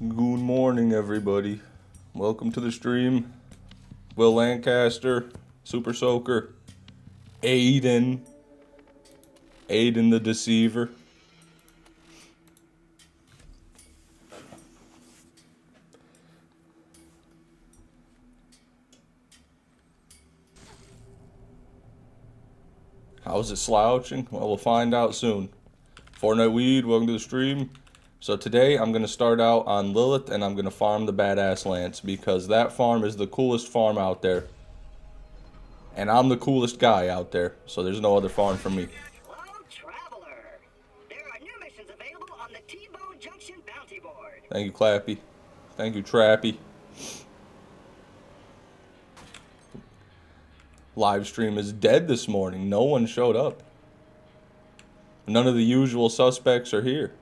Good morning, everybody. Welcome to the stream. Will Lancaster, Super Soaker, Aiden the Deceiver. How's it slouching? Well, we'll find out soon. Fortnite Weed, welcome to the stream. So today I'm going to start out on Lilith and I'm going to farm the Badass Lance because that farm is the coolest farm out there. And I'm the coolest guy out there, so there's no other farm for me. Hello, traveler. There are new missions available on the T-Bone Junction bounty board. Thank you, Clappy. Thank you, Trappy. Live stream is dead this morning. No one showed up. None of the usual suspects are here.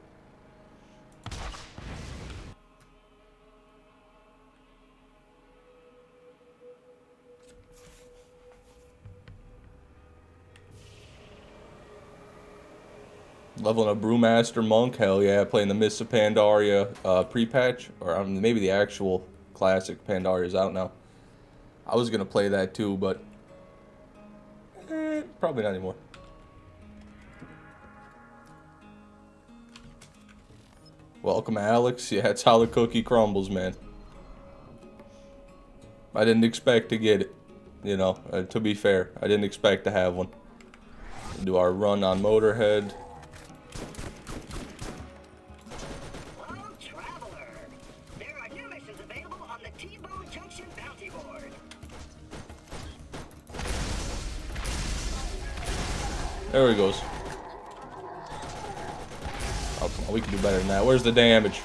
Leveling a Brewmaster Monk, hell yeah. Playing the Mists of Pandaria pre-patch. Or maybe the actual classic Pandaria is out now. I was going to play that too, but probably not anymore. Welcome, Alex. Yeah, it's how the cookie crumbles, man. I didn't expect to get it. You know, to be fair, I didn't expect to have one. We'll do our run on Motorhead. Hello, traveler. There are new missions available on the T-Bone Junction bounty board. There he goes. Oh, come on, we can do better than that. Where's the damage?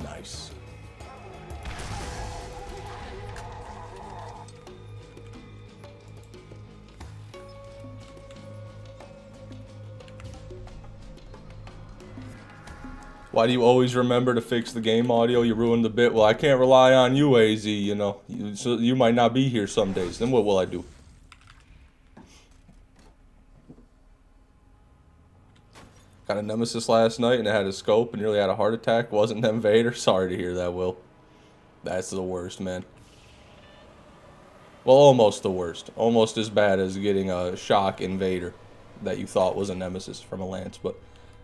Nice. Why do you always remember to fix the game audio? You ruined the bit. Well, I can't rely on you, AZ, you know. So you might not be here some days. Then what will I do? Got a Nemesis last night and it had a scope and nearly had a heart attack. Wasn't Invader? Sorry to hear that, Will. That's the worst, man. Well, almost the worst. Almost as bad as getting a shock Invader that you thought was a Nemesis from a Lance. But,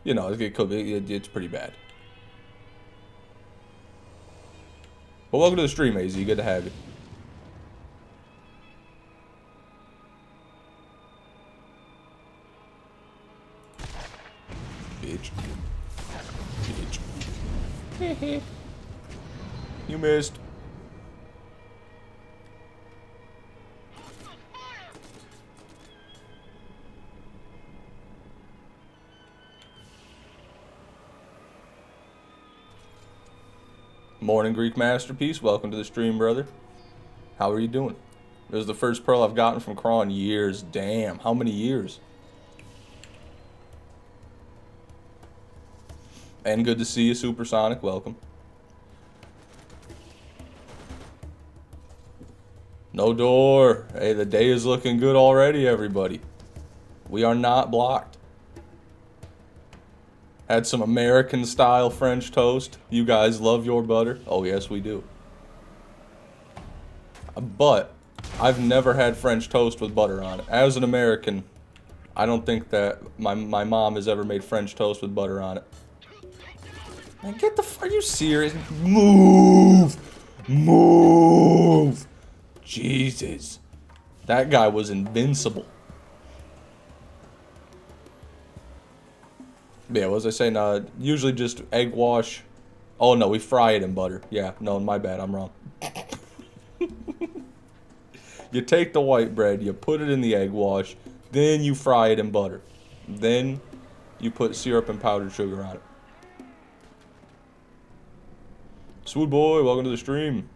you know, it could be, it's pretty bad. But welcome to the stream, AZ. Good to have you. Bitch. Bitch. You missed. Morning, Greek Masterpiece. Welcome to the stream, brother. How are you doing? This is the first pearl I've gotten from Craw in years. Damn, how many years? And good to see you, Supersonic. Welcome. No door. Hey, the day is looking good already, everybody. We are not blocked. Had some American-style French toast. You guys love your butter? Oh, yes, we do. But I've never had French toast with butter on it. As an American, I don't think that my mom has ever made French toast with butter on it. Man, get the... Are you serious? Move! Move! Jesus. That guy was invincible. Yeah, what was I saying? Usually just egg wash. Oh, no, we fry it in butter. Yeah, no, my bad. I'm wrong. You take the white bread, you put it in the egg wash, then you fry it in butter. Then you put syrup and powdered sugar on it. Swood boy, welcome to the stream.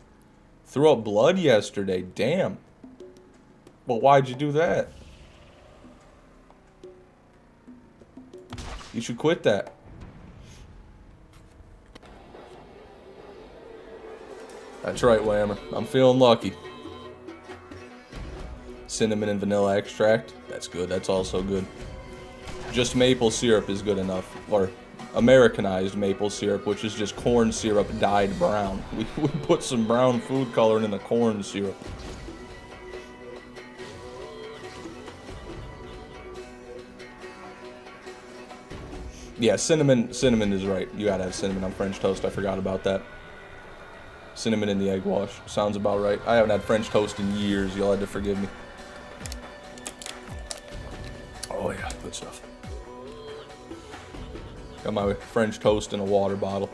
Threw up blood yesterday. Damn. Well, why'd you do that? You should quit that. That's right, Whammer. I'm feeling lucky. Cinnamon and vanilla extract. That's good. That's also good. Just maple syrup is good enough. Or Americanized maple syrup, which is just corn syrup dyed brown. We put some brown food coloring in the corn syrup. Yeah, cinnamon is right. You gotta have cinnamon on French toast. I forgot about that. Cinnamon in the egg wash. Sounds about right. I haven't had French toast in years. You'll have to forgive me. Oh yeah, good stuff. Got my French toast in a water bottle.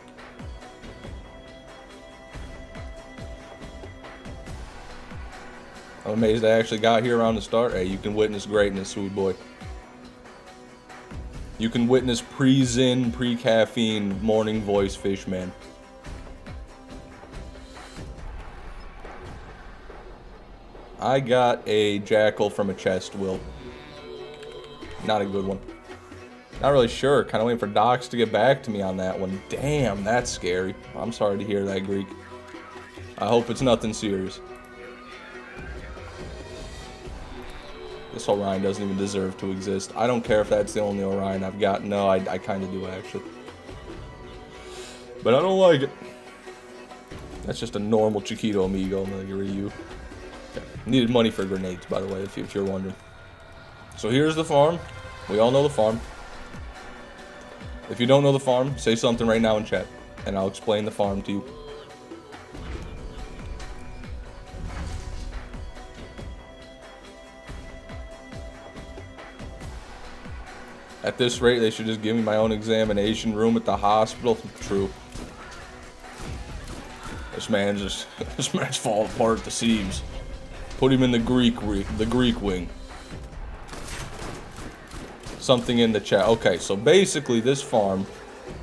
I'm amazed I actually got here around the start. Hey, you can witness greatness, food boy. You can witness pre-Zin, pre-caffeine, morning voice fish man. I got a jackal from a chest, Will. Not a good one. Not really sure. Kind of waiting for Docs to get back to me on that one. Damn, that's scary. I'm sorry to hear that, Greek. I hope it's nothing serious. This Orion doesn't even deserve to exist. I don't care if that's the only Orion I've got. No, I kind of do, actually. But I don't like it. That's just a normal Chiquito Amigo. I'm going to get rid of you. Okay. Needed money for grenades, by the way, if you're wondering. So here's the farm. We all know the farm. If you don't know the farm, say something right now in chat, and I'll explain the farm to you. At this rate, they should just give me my own examination room at the hospital. True. This man's falling apart at the seams. Put him in the Greek wing. Something in the chat. Okay, so basically this farm,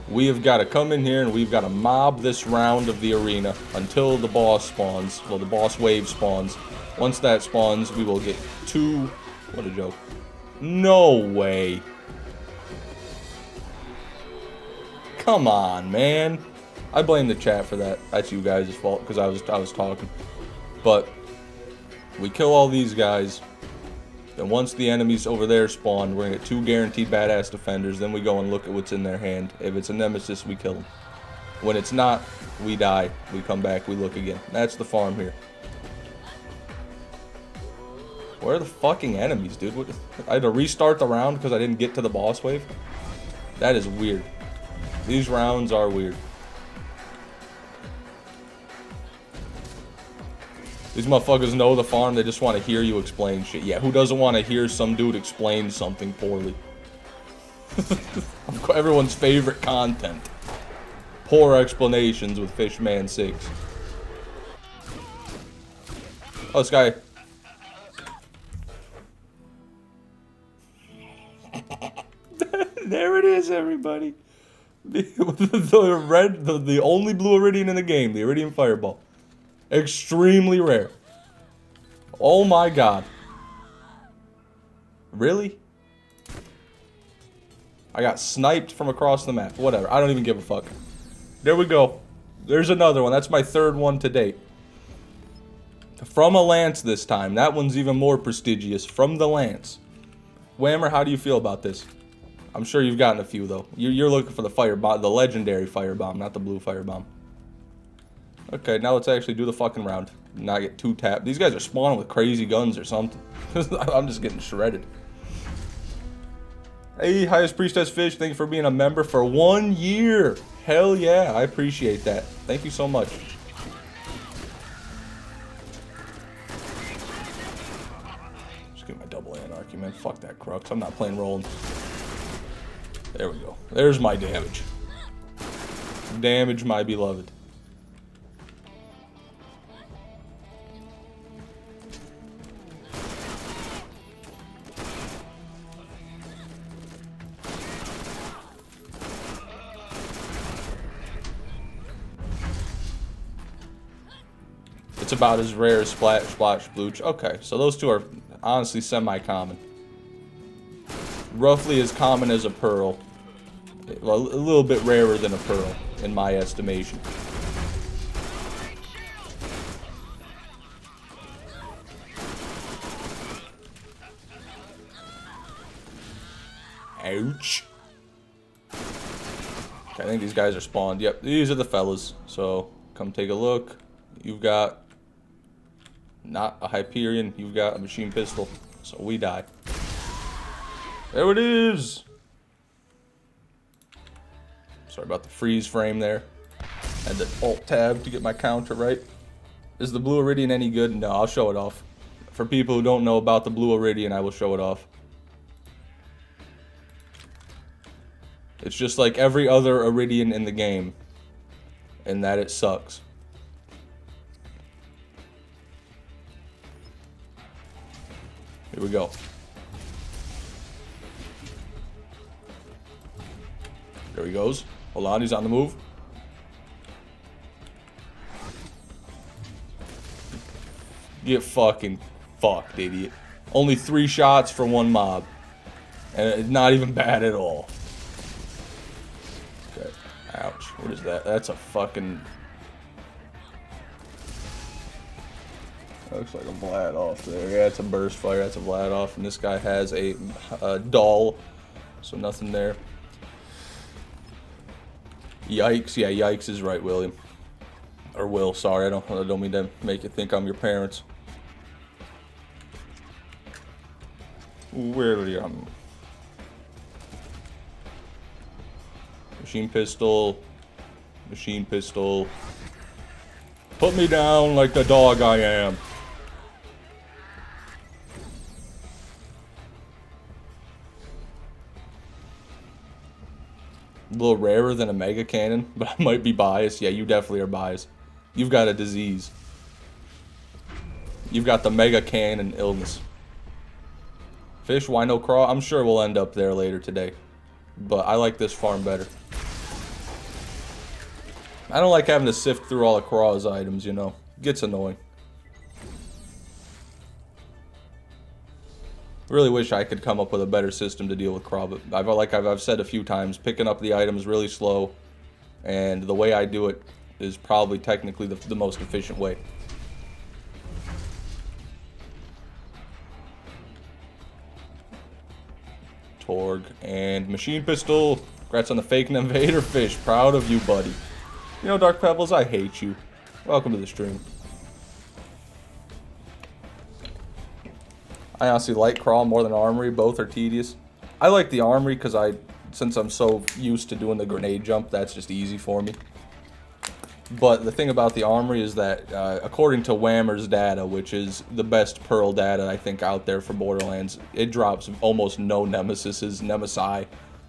we have got to come in here and we've got to mob this round of the arena until the boss spawns. Well, the boss wave spawns. Once that spawns, we will get 2... What a joke. No way. Come on, man. I blame the chat for that. That's you guys' fault because I was talking. But we kill all these guys. Then once the enemies over there spawn, we're gonna get 2 guaranteed badass defenders. Then we go and look at what's in their hand. If it's a Nemesis, we kill them. When it's not, we die. We come back, we look again. That's the farm here. Where are the fucking enemies, dude? What, I had to restart the round because I didn't get to the boss wave? That is weird. These rounds are weird. These motherfuckers know the farm, they just want to hear you explain shit. Yeah, who doesn't want to hear some dude explain something poorly? Everyone's favorite content. Poor explanations with Fishman 6. Oh, this guy. There it is, everybody. The only blue iridium in the game, the iridium fireball. Extremely rare. Oh my god. Really? I got sniped from across the map. Whatever. I don't even give a fuck. There we go. There's another one. That's my 3rd one to date. From a lance this time. That one's even more prestigious. From the lance. Whammer, how do you feel about this? I'm sure you've gotten a few though. You're looking for the firebomb, the legendary firebomb, not the blue firebomb. Okay, now let's actually do the fucking round. Not get 2 tapped. These guys are spawning with crazy guns or something. I'm just getting shredded. Hey, Highest Priestess Fish, thank you for being a member for 1 year. Hell yeah, I appreciate that. Thank you so much. Just get my double anarchy, man. Fuck that crux. I'm not playing Roland. There we go. There's my damage. Damage, my beloved. It's about as rare as Splash, Splash, Blooch. Okay, so those 2 are honestly semi-common. Roughly as common as a pearl. Well, a little bit rarer than a pearl, in my estimation. Ouch. Okay, I think these guys are spawned. Yep, these are the fellas. So, come take a look. You've got not a Hyperion, you've got a machine pistol. So we die. There it is! Sorry about the freeze frame there. Had to alt tab to get my counter right. Is the Blue Iridian any good? No, I'll show it off. For people who don't know about the Blue Iridian, I will show it off. It's just like every other Iridian in the game, in that it sucks. Here we go. There he goes. Hold on, he's on the move. Get fucking fucked, idiot. Only 3 shots for 1 mob. And it's not even bad at all. Okay. Ouch. What is that? That's a fucking... That looks like a Vlad off there. Yeah, it's a burst fire. That's a Vlad off. And this guy has a doll. So nothing there. Yikes. Yeah, yikes is right, William. Or Will, sorry. I don't mean to make you think I'm your parents. William. Machine pistol. Machine pistol. Put me down like the dog I am. A little rarer than a mega cannon, but I might be biased. Yeah, you definitely are biased. You've got a disease. You've got the mega cannon illness. Fish, why no craw? I'm sure we'll end up there later today. But I like this farm better. I don't like having to sift through all the craw's items, you know. It gets annoying. Really wish I could come up with a better system to deal with craw, but I've said a few times, picking up the items really slow, and the way I do it is probably technically the most efficient way. Torg and machine pistol. Congrats on the fake Invader fish. Proud of you, buddy. You know, Dark Pebbles, I hate you. Welcome to the stream. I honestly like crawl more than armory. Both are tedious. I like the armory because since I'm so used to doing the grenade jump, that's just easy for me. But the thing about the armory is that, according to Whammer's data, which is the best Pearl data I think out there for Borderlands, it drops almost no Nemesises, Nemesi,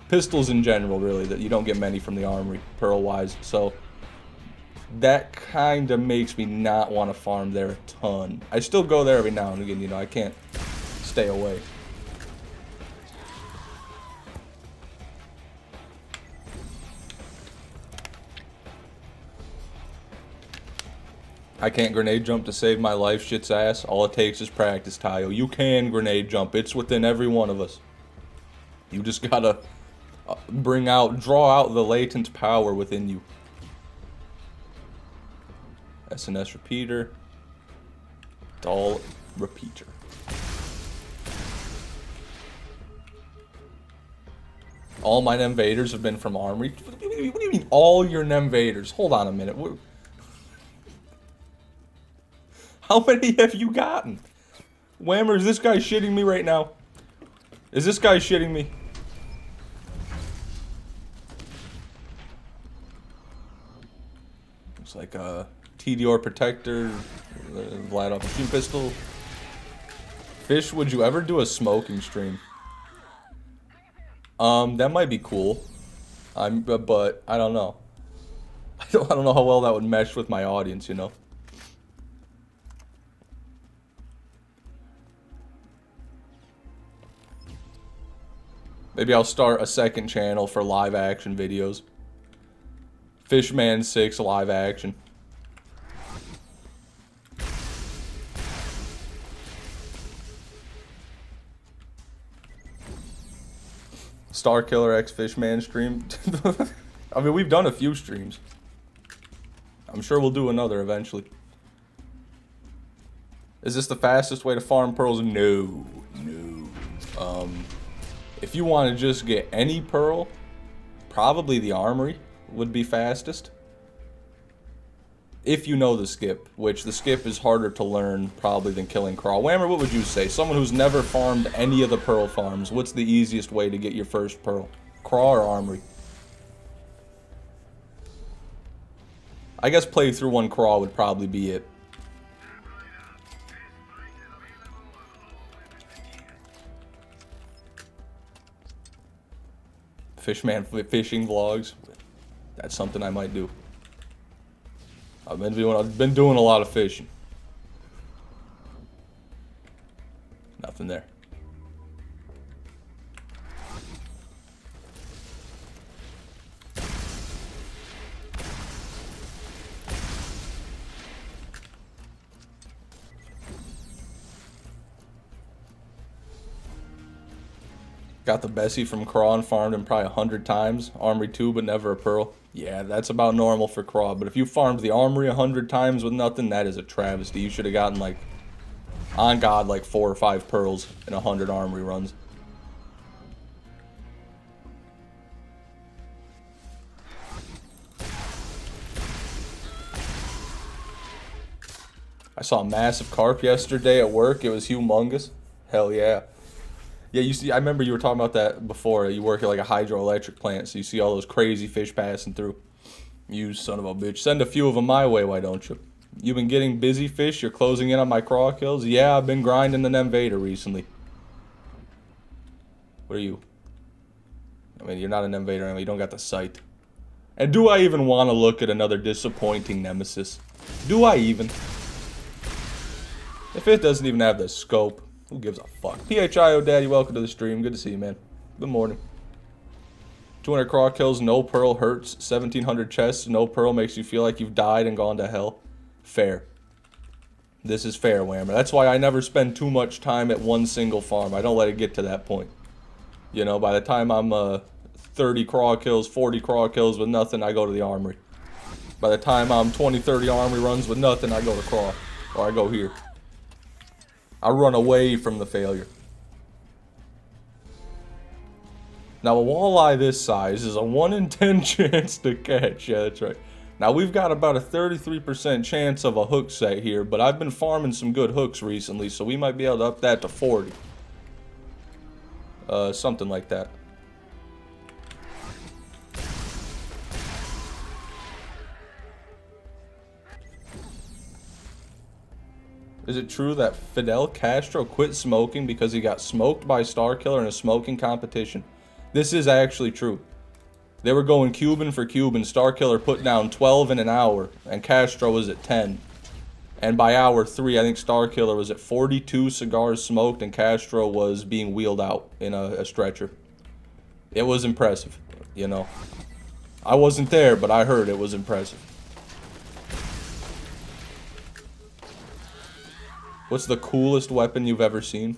pistols in general, really, that you don't get many from the armory, Pearl-wise. So that kind of makes me not want to farm there a ton. I still go there every now and again, you know, I can't stay away. I can't grenade jump to save my life, shit's ass. All it takes is practice, Tayo. You can grenade jump. It's within every one of us. You just gotta draw out the latent power within you. SNS repeater. Doll repeater. All my Nemvaders have been from Armory. What do you mean all your Nemvaders? Hold on a minute. How many have you gotten? Whammer, is this guy shitting me right now? Is this guy shitting me? Looks like a TDR protector, Vlad off machine pistol. Fish, would you ever do a smoking stream? That might be cool. But I don't know. I don't know how well that would mesh with my audience, you know. Maybe I'll start a second channel for live action videos. Fishman 6 live action. Star Killer X Fishman stream. I mean, we've done a few streams. I'm sure we'll do another eventually. Is this the fastest way to farm pearls? No. If you want to just get any pearl, probably the armory would be fastest. If you know the skip, which the skip is harder to learn probably than killing Craw. Whammer, what would you say? Someone who's never farmed any of the pearl farms, what's the easiest way to get your first pearl? Craw or armory? I guess play through one Craw would probably be it. Fishman fishing vlogs. That's something I might do. I've been doing a lot of fishing. Nothing there. Got the Bessie from Craw and farmed him probably 100 times. Armory 2, but never a pearl. Yeah, that's about normal for Craw. But if you farmed the Armory 100 times with nothing, that is a travesty. You should have gotten, like, on God, like 4 or 5 pearls in 100 Armory runs. I saw a massive carp yesterday at work. It was humongous. Hell yeah. Yeah, you see, I remember you were talking about that before. You work at like a hydroelectric plant, so you see all those crazy fish passing through. You son of a bitch. Send a few of them my way, why don't you? You've been getting busy fish? You're closing in on my craw kills? Yeah, I've been grinding the Invader recently. What are you? I mean, you're not an Invader anyway. You don't got the sight. And do I even want to look at another disappointing Nemesis? Do I even? If it doesn't even have the scope. Who gives a fuck? PHIO Daddy, welcome to the stream. Good to see you, man. Good morning. 200 craw kills, no pearl hurts. 1700 chests, no pearl makes you feel like you've died and gone to hell. Fair. This is fair, Whammer. That's why I never spend too much time at one single farm. I don't let it get to that point. You know, by the time I'm 30 craw kills, 40 craw kills with nothing, I go to the armory. By the time I'm 20, 30 armory runs with nothing, I go to craw. Or I go here. I run away from the failure. Now, a walleye this size is a 1 in 10 chance to catch. Yeah, that's right. Now, we've got about a 33% chance of a hook set here, but I've been farming some good hooks recently, so we might be able to up that to 40. Something like that. Is it true that Fidel Castro quit smoking because he got smoked by Starkiller in a smoking competition? This is actually true. They were going Cuban for Cuban. Starkiller put down 12 in an hour, and Castro was at 10. And by hour 3, I think Starkiller was at 42 cigars smoked, and Castro was being wheeled out in a stretcher. It was impressive, you know. I wasn't there, but I heard it was impressive. What's the coolest weapon you've ever seen?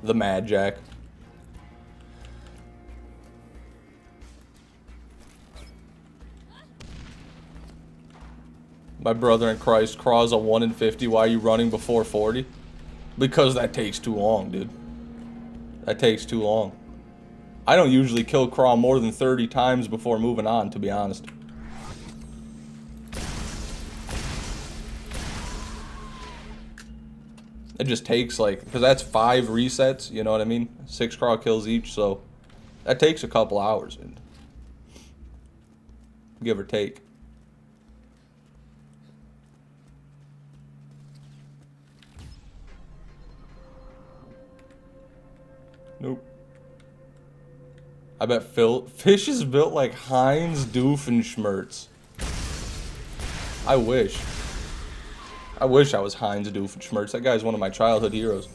The Mad Jack. My brother in Christ, Craw's a 1 in 50. Why are you running before 40? Because that takes too long, dude. That takes too long. I don't usually kill Craw more than 30 times before moving on, to be honest. It just takes like, because that's 5 resets, you know what I mean? 6 craw kills each, so that takes a couple hours, give or take. Nope. I bet Fish is built like Heinz Doofenshmirtz. I wish. I wish I was Heinz Doofenshmirtz. That guy's one of my childhood heroes.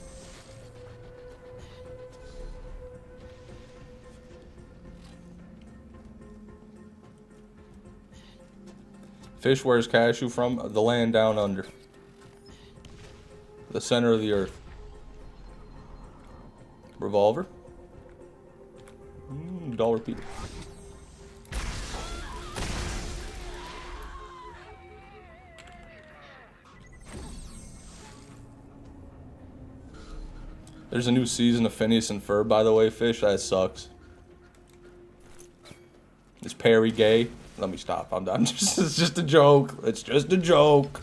Fish, where's Cashew from? The land down under. The center of the earth. Revolver? Dollar Peter. There's a new season of Phineas and Ferb, by the way, Fish. That sucks. Is Perry gay? Let me stop. I'm just, it's just a joke. It's just a joke.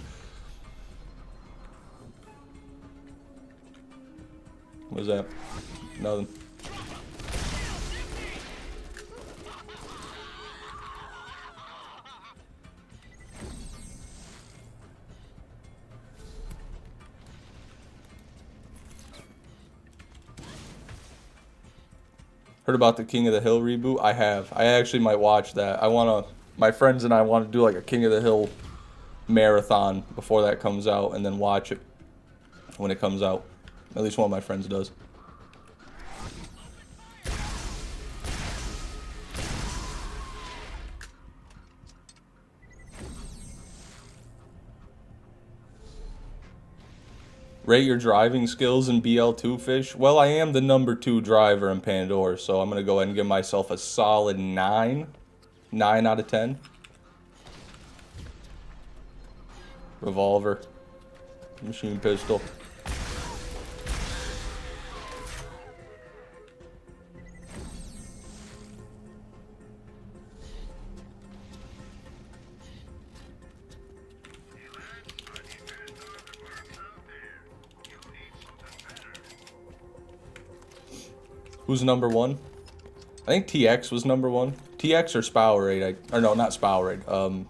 What was that? Nothing. Heard about the King of the Hill reboot? I have. I actually might watch that. My friends and I want to do like a King of the Hill marathon before that comes out and then watch it when it comes out. At least one of my friends does. Rate your driving skills in BL2, Fish? Well, I am the #2 driver in Pandora, so I'm going to go ahead and give myself a solid 9. 9 out of 10. Revolver. Machine pistol. Who's #1? I think TX was #1. TX or Spowerade, or no, not Spowerade.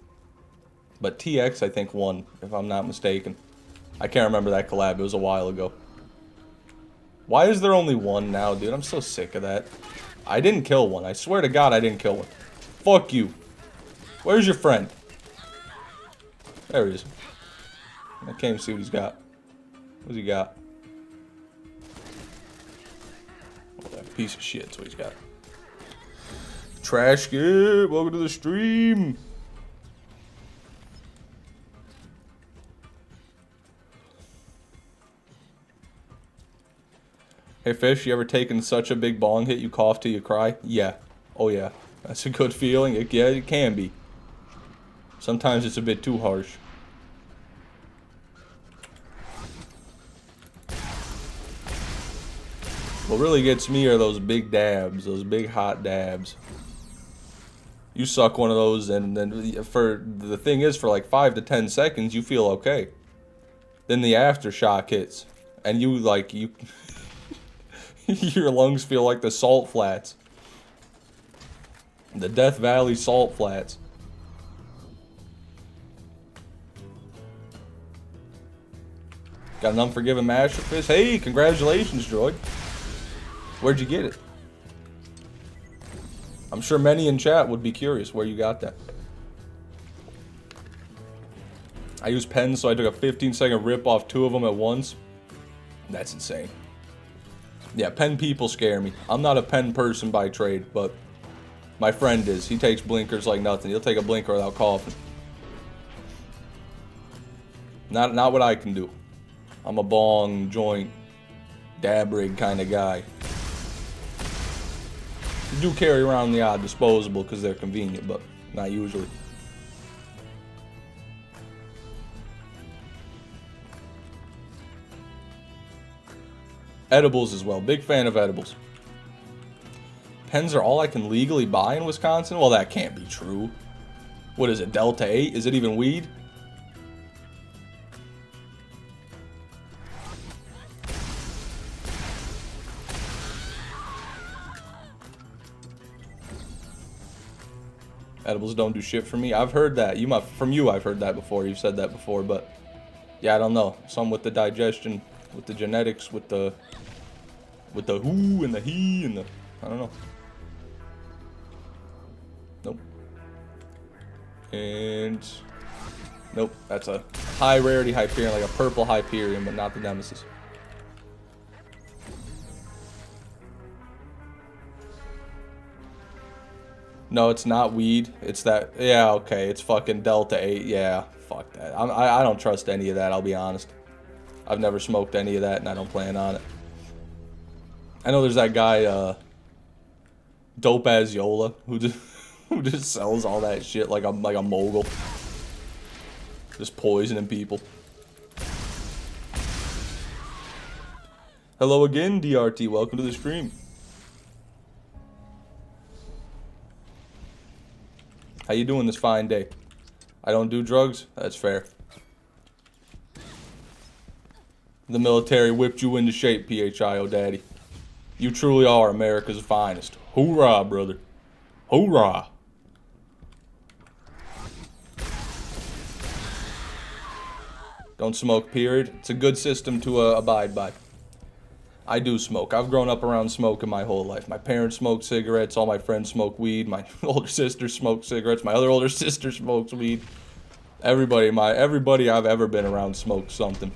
But TX I think won, if I'm not mistaken. I can't remember that collab. It was a while ago. Why is there only one now, dude? I'm so sick of that. I didn't kill one. I swear to God, I didn't kill one. Fuck you. Where's your friend? There he is. I can't even see what he's got. What's he got? Piece of shit, that's what he's got. Trash kid, welcome to the stream. Hey Fish, you ever taken such a big bong hit you cough till you cry? Yeah. Oh yeah. That's a good feeling. Yeah, it can be. Sometimes it's a bit too harsh. What really gets me are those big dabs, those big hot dabs. You suck one of those and then the thing is, for like 5 to 10 seconds you feel okay. Then the aftershock hits and you your lungs feel like the salt flats. The Death Valley salt flats. Got an Unforgiven masterpiece. Hey, congratulations, droid. Where'd you get it? I'm sure many in chat would be curious where you got that. I use pens, so I took a 15-second rip off 2 of them at once. That's insane. Yeah, pen people scare me. I'm not a pen person by trade, but my friend is. He takes blinkers like nothing. He'll take a blinker without coughing. Not what I can do. I'm a bong, joint, dab rig kind of guy. You do carry around the odd disposable because they're convenient, but not usually. Edibles as well. Big fan of edibles. Pens are all I can legally buy in Wisconsin? Well, that can't be true. What is it, Delta 8? Is it even weed? Edibles don't do shit for me. I've heard that. From you, I've heard that before. You've said that before, but yeah, I don't know. Some with the digestion, with the genetics, with the who and the he and the I don't know. Nope. And nope. That's a high rarity Hyperion, like a purple Hyperion, but not the Nemesis. No, it's not weed. It's that. Yeah, okay. It's fucking Delta 8. Yeah, fuck that. I don't trust any of that, I'll be honest. I've never smoked any of that, and I don't plan on it. I know there's that guy, Dope As Yola, who just sells all that shit like a mogul. Just poisoning people. Hello again, DRT. Welcome to the stream. How you doing this fine day? I don't do drugs? That's fair. The military whipped you into shape, PHIO daddy. You truly are America's finest. Hoorah, brother. Hoorah. Don't smoke, period. It's a good system to abide by. I do smoke. I've grown up around smoking my whole life. My parents smoke cigarettes. All my friends smoke weed. My older sister smokes cigarettes. My other older sister smokes weed. Everybody I've ever been around smokes something.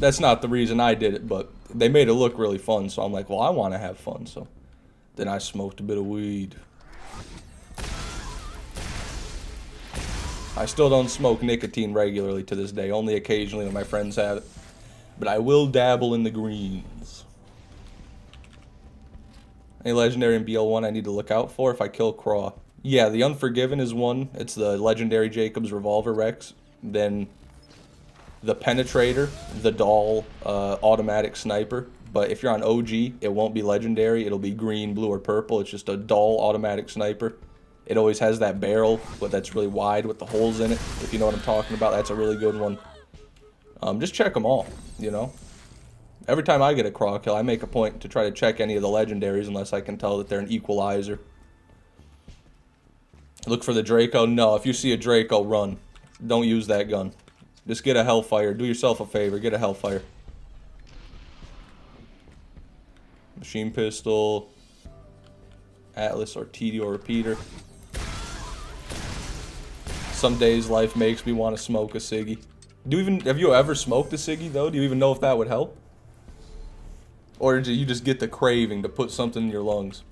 That's not the reason I did it, but they made it look really fun. So I'm like, well, I want to have fun. So then I smoked a bit of weed. I still don't smoke nicotine regularly to this day. Only occasionally when my friends have it. But I will dabble in the greens. Any legendary in BL1 I need to look out for if I kill Craw? Yeah, the Unforgiven is one. It's the legendary Jacob's Revolver Rex. Then the Penetrator, the Doll automatic sniper. But if you're on OG, it won't be legendary. It'll be green, blue, or purple. It's just a Doll automatic sniper. It always has that barrel, but that's really wide with the holes in it. If you know what I'm talking about, that's a really good one. Just check them all, you know. Every time I get a Craw kill, I make a point to try to check any of the legendaries unless I can tell that they're an equalizer. Look for the Draco. No, if you see a Draco, run. Don't use that gun. Just get a Hellfire. Do yourself a favor. Get a Hellfire. Machine pistol. Atlas or TD or repeater. Some days life makes me want to smoke a ciggy. Have you ever smoked a ciggy though? Do you even know if that would help? Or do you just get the craving to put something in your lungs?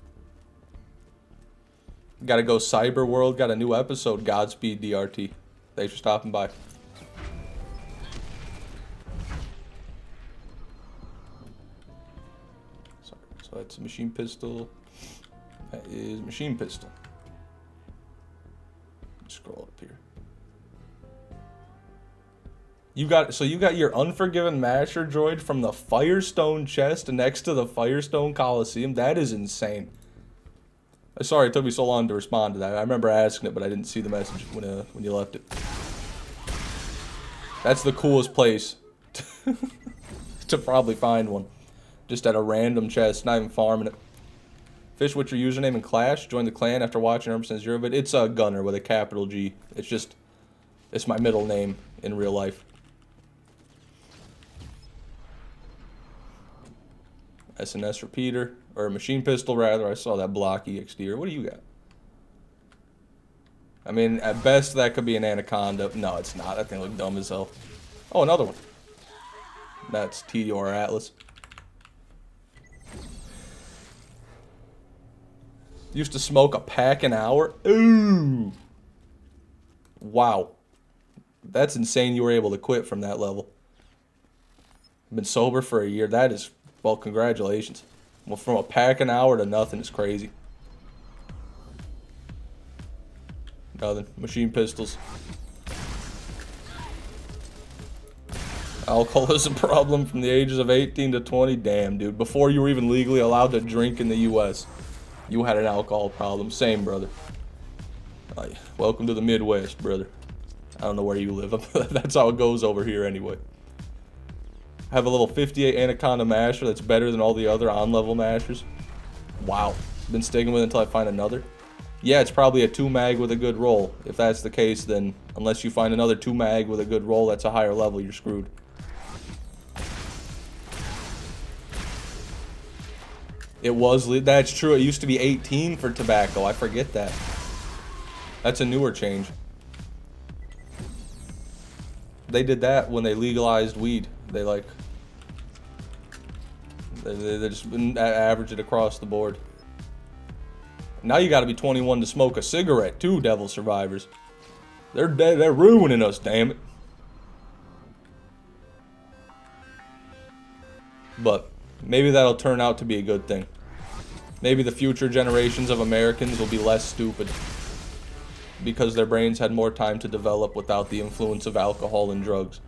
Gotta go Cyber World, got a new episode. Godspeed, DRT. Thanks for stopping by. Sorry, so that's a machine pistol. That is machine pistol. Scroll up here. You got your Unforgiven Masher droid from the Firestone chest next to the Firestone Coliseum. That is insane. Sorry it took me so long to respond to that. I remember asking it, but I didn't see the message when you left it. That's the coolest place to probably find one. Just at a random chest, not even farming it. Fish, what's your username in Clash? Join the clan after watching 100% Zero Vid. It's a Gunner with a capital G. It's my middle name in real life. SNS repeater, or a machine pistol rather. I saw that blocky exterior. What do you got? I mean, at best that could be an Anaconda. No, it's not. That thing looked dumb as hell. Oh, another one. That's TD or Atlas. Used to smoke a pack an hour. Ooh. Wow. That's insane you were able to quit from that level. Been sober for a year. That is, well, congratulations. Well, from a pack an hour to nothing is crazy. Nothing. Machine pistols. Alcoholism problem from the ages of 18 to 20. Damn, dude. Before you were even legally allowed to drink in the U.S., you had an alcohol problem. Same, brother. Welcome to the Midwest, brother. I don't know where you live. That's how it goes over here anyway. I have a little 58 Anaconda masher that's better than all the other on-level mashers. Wow. Been sticking with it until I find another. Yeah, it's probably a 2-mag with a good roll. If that's the case, then unless you find another 2-mag with a good roll that's a higher level, you're screwed. That's true. It used to be 18 for tobacco. I forget that. That's a newer change. They did that when they legalized weed. They just average it across the board. Now you got to be 21 to smoke a cigarette too, Devil Survivors. They're dead. They're ruining us, damn it. But maybe that'll turn out to be a good thing. Maybe the future generations of Americans will be less stupid because their brains had more time to develop without the influence of alcohol and drugs.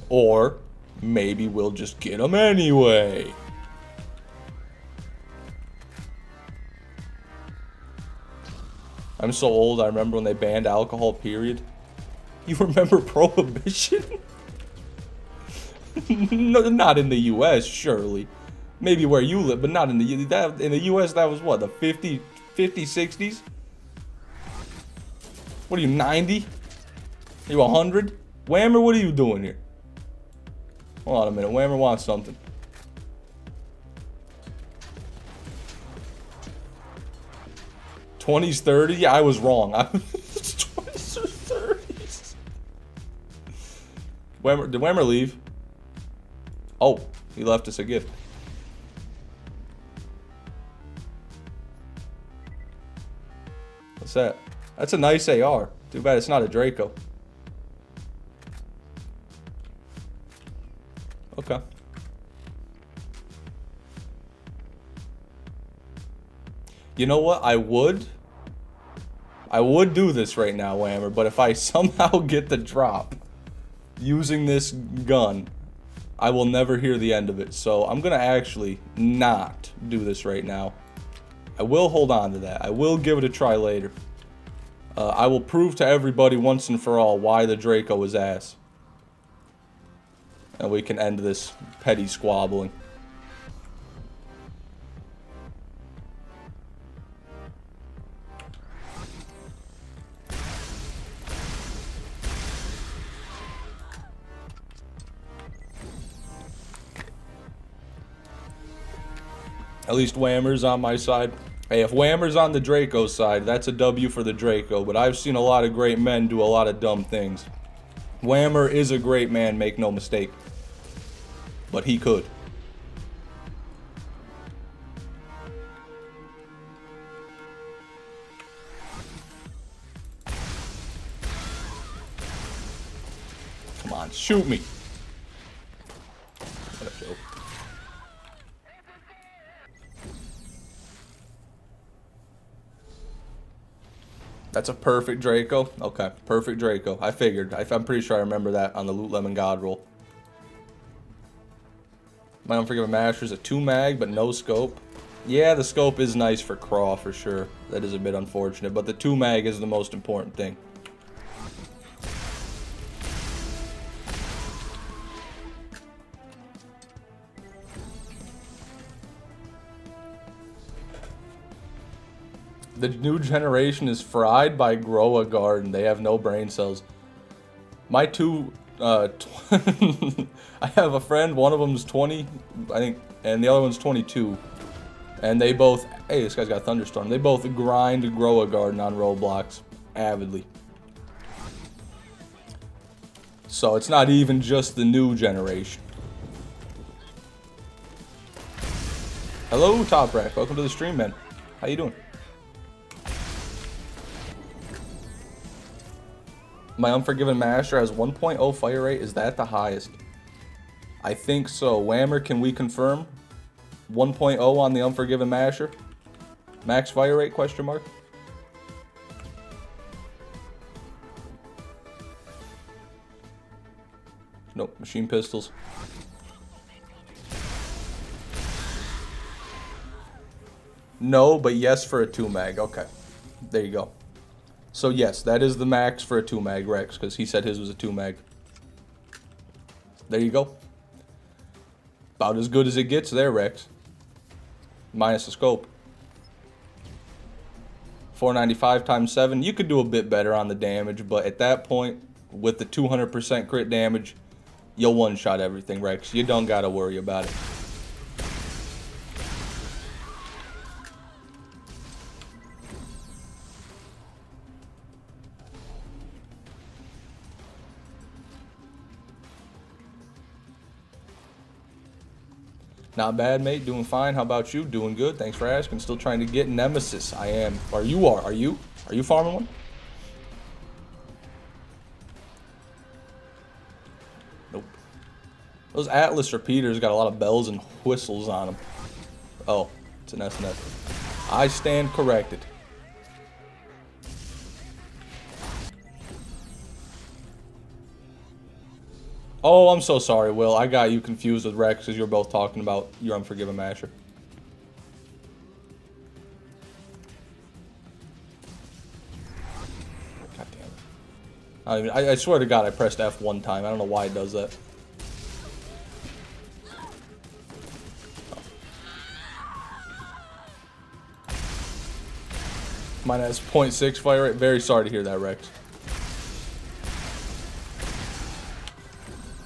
Or Maybe we'll just get them anyway. I'm so old, I remember when they banned alcohol, period. You remember Prohibition? No, not in the U.S., surely. Maybe where you live, but not in the U.S. That was what, the 50s, 60s? What are you, 90? Are you 100? Whammer, what are you doing here? Hold on a minute, Whammer wants something. '20s, 30s? Yeah, I was wrong. It's 20s or 30s. Whammer, did Whammer leave? Oh, he left us a gift. What's that? That's a nice AR. Too bad it's not a Draco. Okay. You know what? I would do this right now, Whammer, but if I somehow get the drop using this gun, I will never hear the end of it. So I'm gonna actually not do this right now. I will hold on to that. I will give it a try later. I will prove to everybody once and for all why the Draco is ass. And we can end this petty squabbling. At least Whammer's on my side. Hey, if Whammer's on the Draco side, that's a W for the Draco. But I've seen a lot of great men do a lot of dumb things. Whammer is a great man, make no mistake. But he could. Come on, shoot me. What a joke. That's a perfect Draco. Okay, perfect Draco. I figured. I'm pretty sure I remember that on the Loot Lemon God roll. My Unforgiven Master is a 2-mag, but no scope. Yeah, the scope is nice for Craw, for sure. That is a bit unfortunate, but the 2-mag is the most important thing. The new generation is fried by Grow a Garden. They have no brain cells. My two, I have a friend, one of them's 20, I think, and the other one's 22. And they both, hey, this guy's got Thunderstorm. They both grind Grow a Garden on Roblox avidly. So it's not even just the new generation. Hello, Top Rack. Welcome to the stream, man. How you doing? My Unforgiven Master has 1.0 fire rate. Is that the highest? I think so. Whammer, can we confirm? 1.0 on the Unforgiven Master? Max fire rate, question mark? Nope, machine pistols. No, but yes for a 2-mag. Okay, there you go. So yes, that is the max for a 2-mag, Rex, because he said his was a 2-mag. There you go. About as good as it gets there, Rex. Minus the scope. 495 times 7. You could do a bit better on the damage, but at that point, with the 200% crit damage, you'll one-shot everything, Rex. You don't gotta worry about it. Not bad, mate. Doing fine. How about you? Doing good. Thanks for asking. Still trying to get Nemesis. I am. Or you are. Are you? Are you farming one? Nope. Those Atlas repeaters got a lot of bells and whistles on them. Oh, it's an SNS. I stand corrected. Oh, I'm so sorry, Will. I got you confused with Rex because you're both talking about your Unforgiven Masher. God damn it. I swear to God, I pressed F one time. I don't know why it does that. Mine has 0.6 fire rate. Very sorry to hear that, Rex.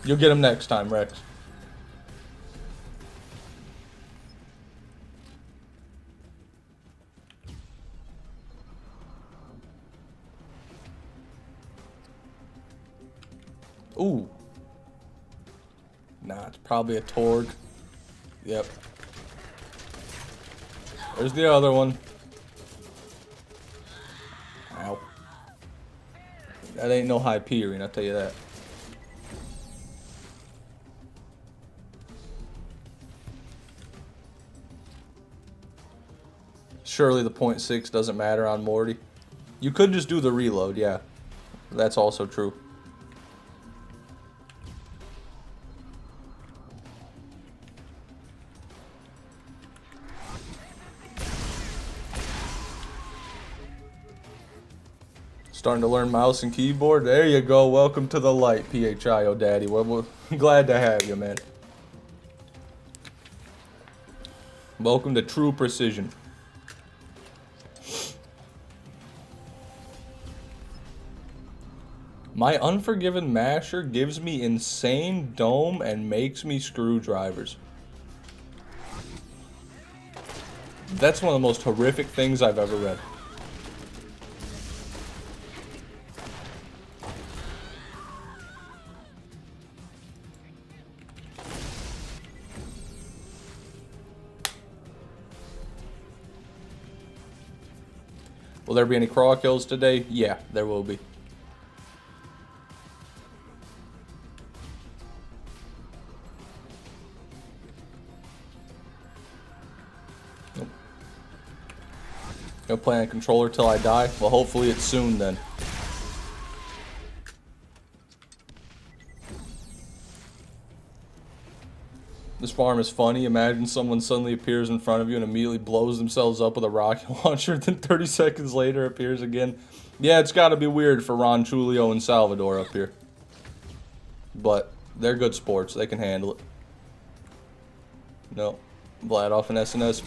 You'll get him next time, Rex. Ooh. Nah, it's probably a Torg. Yep. There's the other one. Ow. That ain't no Hyperion, I'll tell you that. Surely the 0.6 doesn't matter on Morty. You could just do the reload, yeah. That's also true. Starting to learn mouse and keyboard. There you go. Welcome to the light, PHIO Daddy. We're glad to have you, man. Welcome to true precision. My Unforgiven Masher gives me insane dome and makes me screwdrivers. That's one of the most horrific things I've ever read. Will there be any crawl kills today? Yeah, there will be. Nope. Gonna play on a controller till I die? Well, hopefully it's soon then. This farm is funny. Imagine someone suddenly appears in front of you and immediately blows themselves up with a rocket launcher, then 30 seconds later appears again. Yeah, it's got to be weird for Ron Chulio and Salvador up here. But they're good sports. They can handle it. No. Vlad off an SNS.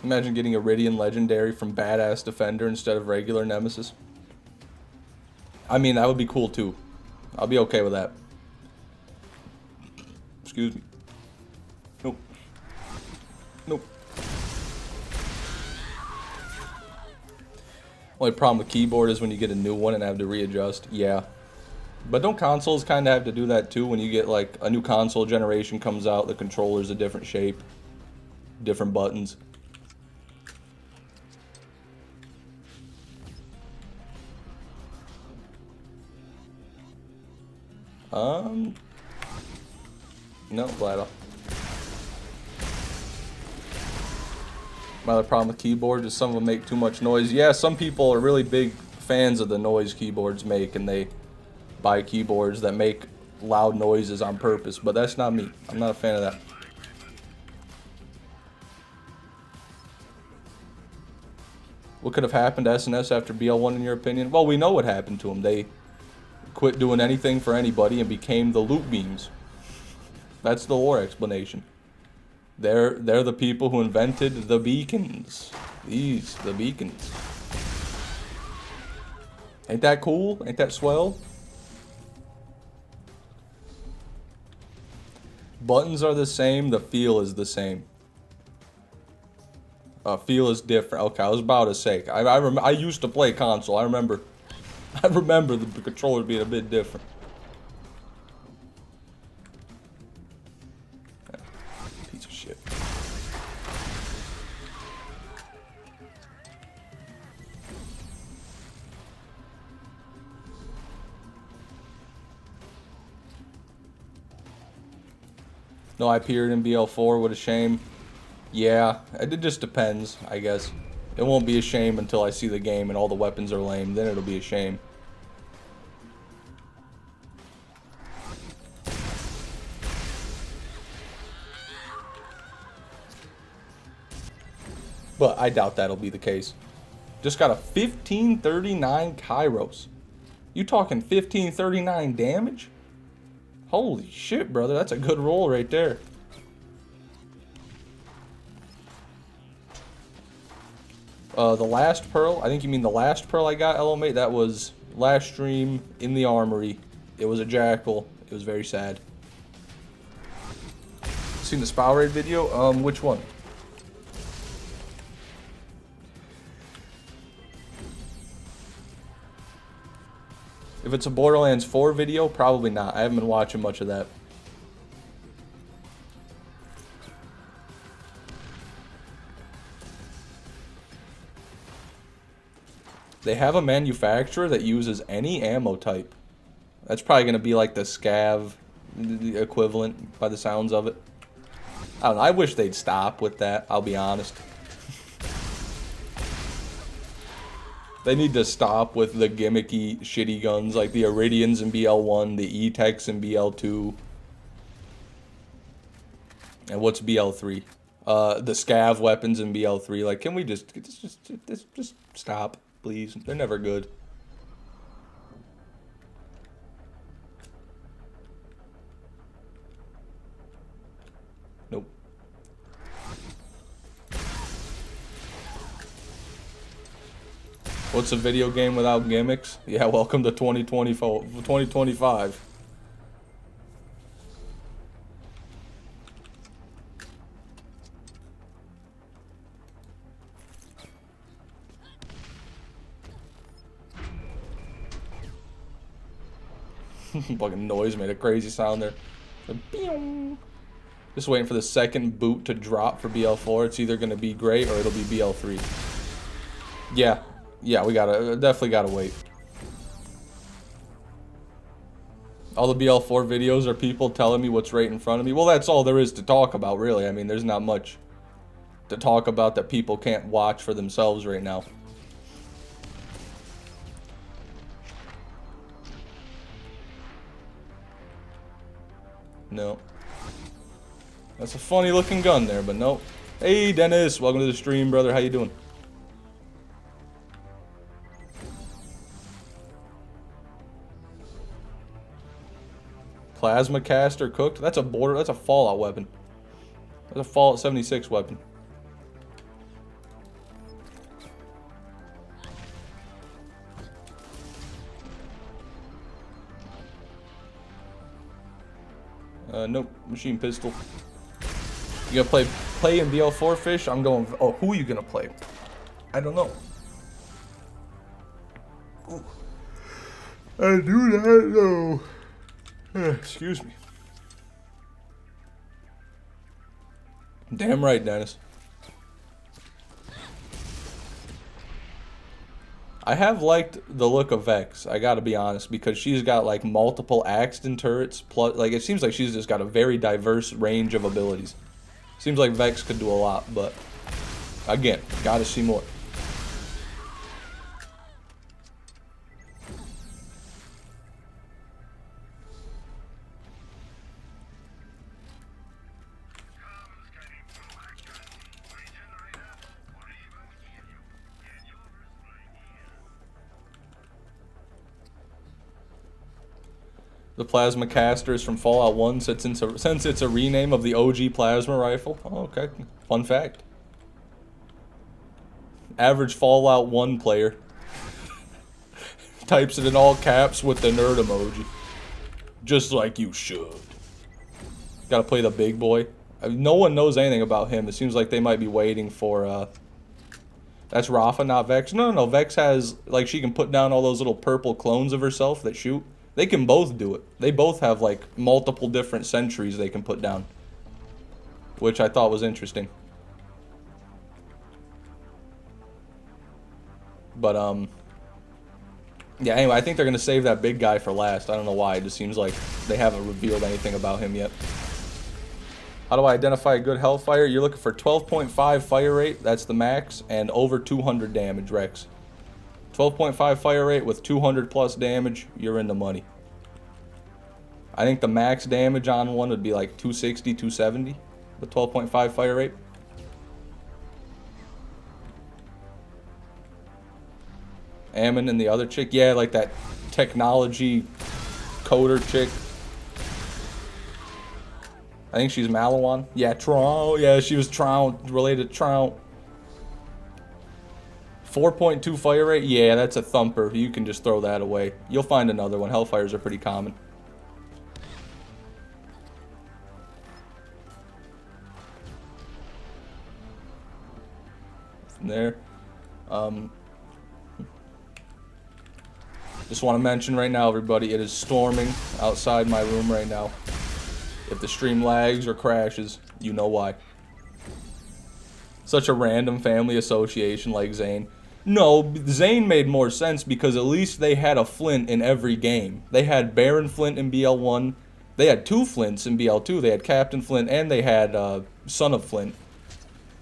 Imagine getting Iridian Legendary from Badass Defender instead of regular Nemesis. I mean, that would be cool too. I'll be okay with that. Excuse me. Nope. Nope. Only problem with keyboard is when you get a new one and have to readjust. Yeah. But don't consoles kind of have to do that too? When you get like a new console generation comes out, the controller's a different shape, different buttons. No, Vlado. My other problem with keyboards is some of them make too much noise. Yeah, some people are really big fans of the noise keyboards make, and they buy keyboards that make loud noises on purpose, but that's not me. I'm not a fan of that. What could have happened to SNS after BL1 in your opinion? Well, we know what happened to them. They quit doing anything for anybody and became the loop beams. That's the lore explanation. They're the people who invented the beacons. The beacons. Ain't that cool? Ain't that swell? Buttons are the same, the feel is the same. Feel is different. Okay, I was about to say. I used to play console. I remember the controller being a bit different. Piece of shit. No, I appeared in BL4. What a shame. Yeah, it just depends, I guess. It won't be a shame until I see the game and all the weapons are lame. Then it'll be a shame. But I doubt that'll be the case. Just got a 1539 Kairos. You talking 1539 damage? Holy shit, brother. That's a good roll right there. The last pearl, I think you mean the last pearl I got, LO mate, that was last stream in the armory. It was a jackal. It was very sad. Seen the Spow Raid video? Which one? If it's a Borderlands 4 video, probably not. I haven't been watching much of that. They have a manufacturer that uses any ammo type. That's probably going to be like the scav equivalent by the sounds of it. I don't know. I wish they'd stop with that, I'll be honest. They need to stop with the gimmicky, shitty guns like the Iridians in BL1, the E-Techs in BL2. And what's BL3? The scav weapons in BL3. Like, can we just stop, please? They're never good. Nope. What's a video game without gimmicks? Yeah, welcome to 2025. Fucking noise made a crazy sound there. Just waiting for the second boot to drop for BL4. It's either going to be great or it'll be BL3. Yeah. Yeah, we definitely gotta wait. All the BL4 videos are people telling me what's right in front of me. Well, that's all there is to talk about, really. I mean, there's not much to talk about that people can't watch for themselves right now. No. That's a funny looking gun there, but no. Hey, Dennis, welcome to the stream, brother. How you doing? Plasma caster cooked. That's a Fallout weapon. That's a Fallout 76 weapon. Nope. Machine pistol. You gonna play in BL4 fish? I'm going. Oh, who are you gonna play? I don't know. Ooh. I do not know. Excuse me. Damn right, Dennis. I have liked the look of Vex, I gotta be honest, because she's got like multiple Axton turrets, plus like it seems like she's just got a very diverse range of abilities. Seems like Vex could do a lot, but again, gotta see more. The plasma caster is from Fallout 1 since it's a rename of the OG plasma rifle. Oh, okay. Fun fact. Average Fallout 1 player types it in all caps with the nerd emoji. Just like you should. Gotta play the big boy. I mean, no one knows anything about him. It seems like they might be waiting for, that's Rafa, not Vex. No. Vex has, like, she can put down all those little purple clones of herself that shoot. They can both do it. They both have, like, multiple different sentries they can put down. Which I thought was interesting. But, yeah, anyway, I think they're going to save that big guy for last. I don't know why. It just seems like they haven't revealed anything about him yet. How do I identify a good Hellfire? You're looking for 12.5 fire rate, that's the max, and over 200 damage, Rex. 12.5 fire rate with 200 plus damage, you're in the money. I think the max damage on one would be like 260, 270 with 12.5 fire rate. Ammon and the other chick, yeah, like that technology coder chick. I think she's Malawan. Yeah, Trout. Yeah, she was Trout, related to Trout. 4.2 fire rate. Yeah, that's a thumper. You can just throw that away. You'll find another one. Hellfires are pretty common. From there. Just want to mention right now, everybody, it is storming outside my room right now. If the stream lags or crashes, you know why. Such a random family association like Zane. No, Zane made more sense because at least they had a Flint in every game. They had Baron Flint in BL1. They had 2 Flints in BL2. They had Captain Flint and they had Son of Flint.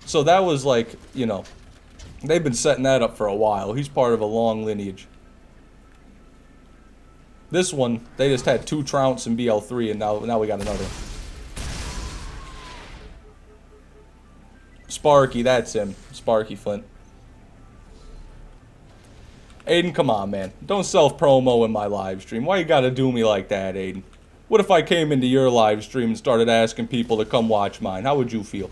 So that was like, you know, they've been setting that up for a while. He's part of a long lineage. This one, they just had 2 Trounts in BL3, and now we got another one. Sparky, that's him. Sparky Flint. Aiden, come on, man. Don't self-promo in my live stream. Why you gotta do me like that, Aiden? What if I came into your live stream and started asking people to come watch mine? How would you feel?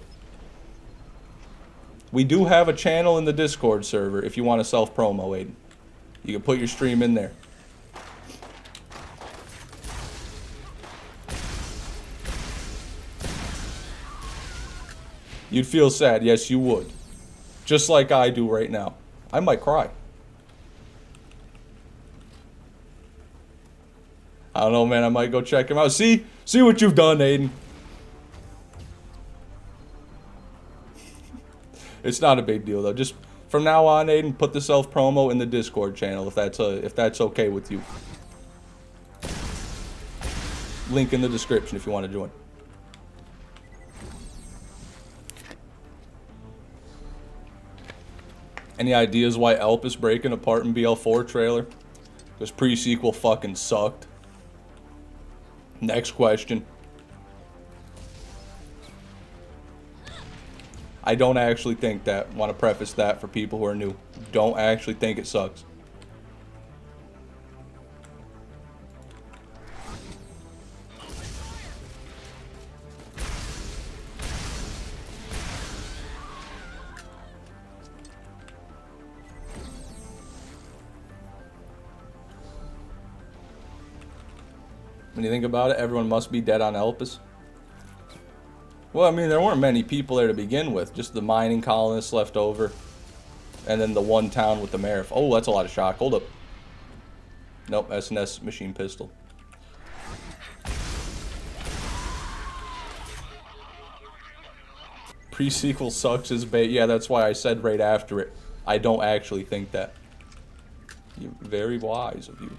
We do have a channel in the Discord server if you want to self-promo, Aiden. You can put your stream in there. You'd feel sad. Yes, you would. Just like I do right now. I might cry. I don't know, man. I might go check him out. See what you've done, Aiden. It's not a big deal, though. Just from now on, Aiden, put the self-promo in the Discord channel if that's okay with you. Link in the description if you want to join. Any ideas why Elp is breaking apart in BL4 trailer? Because pre-sequel fucking sucked. Next question. I don't actually think that. Want to preface that for people who are new. Don't actually think it sucks. When you think about it, everyone must be dead on Elpis. Well, I mean, there weren't many people there to begin with. Just the mining colonists left over. And then the one town with the mayor. Oh, that's a lot of shock. Hold up. Nope, SNS machine pistol. Pre-sequel sucks as bait. Yeah, that's why I said right after it. I don't actually think that. You're very wise of you.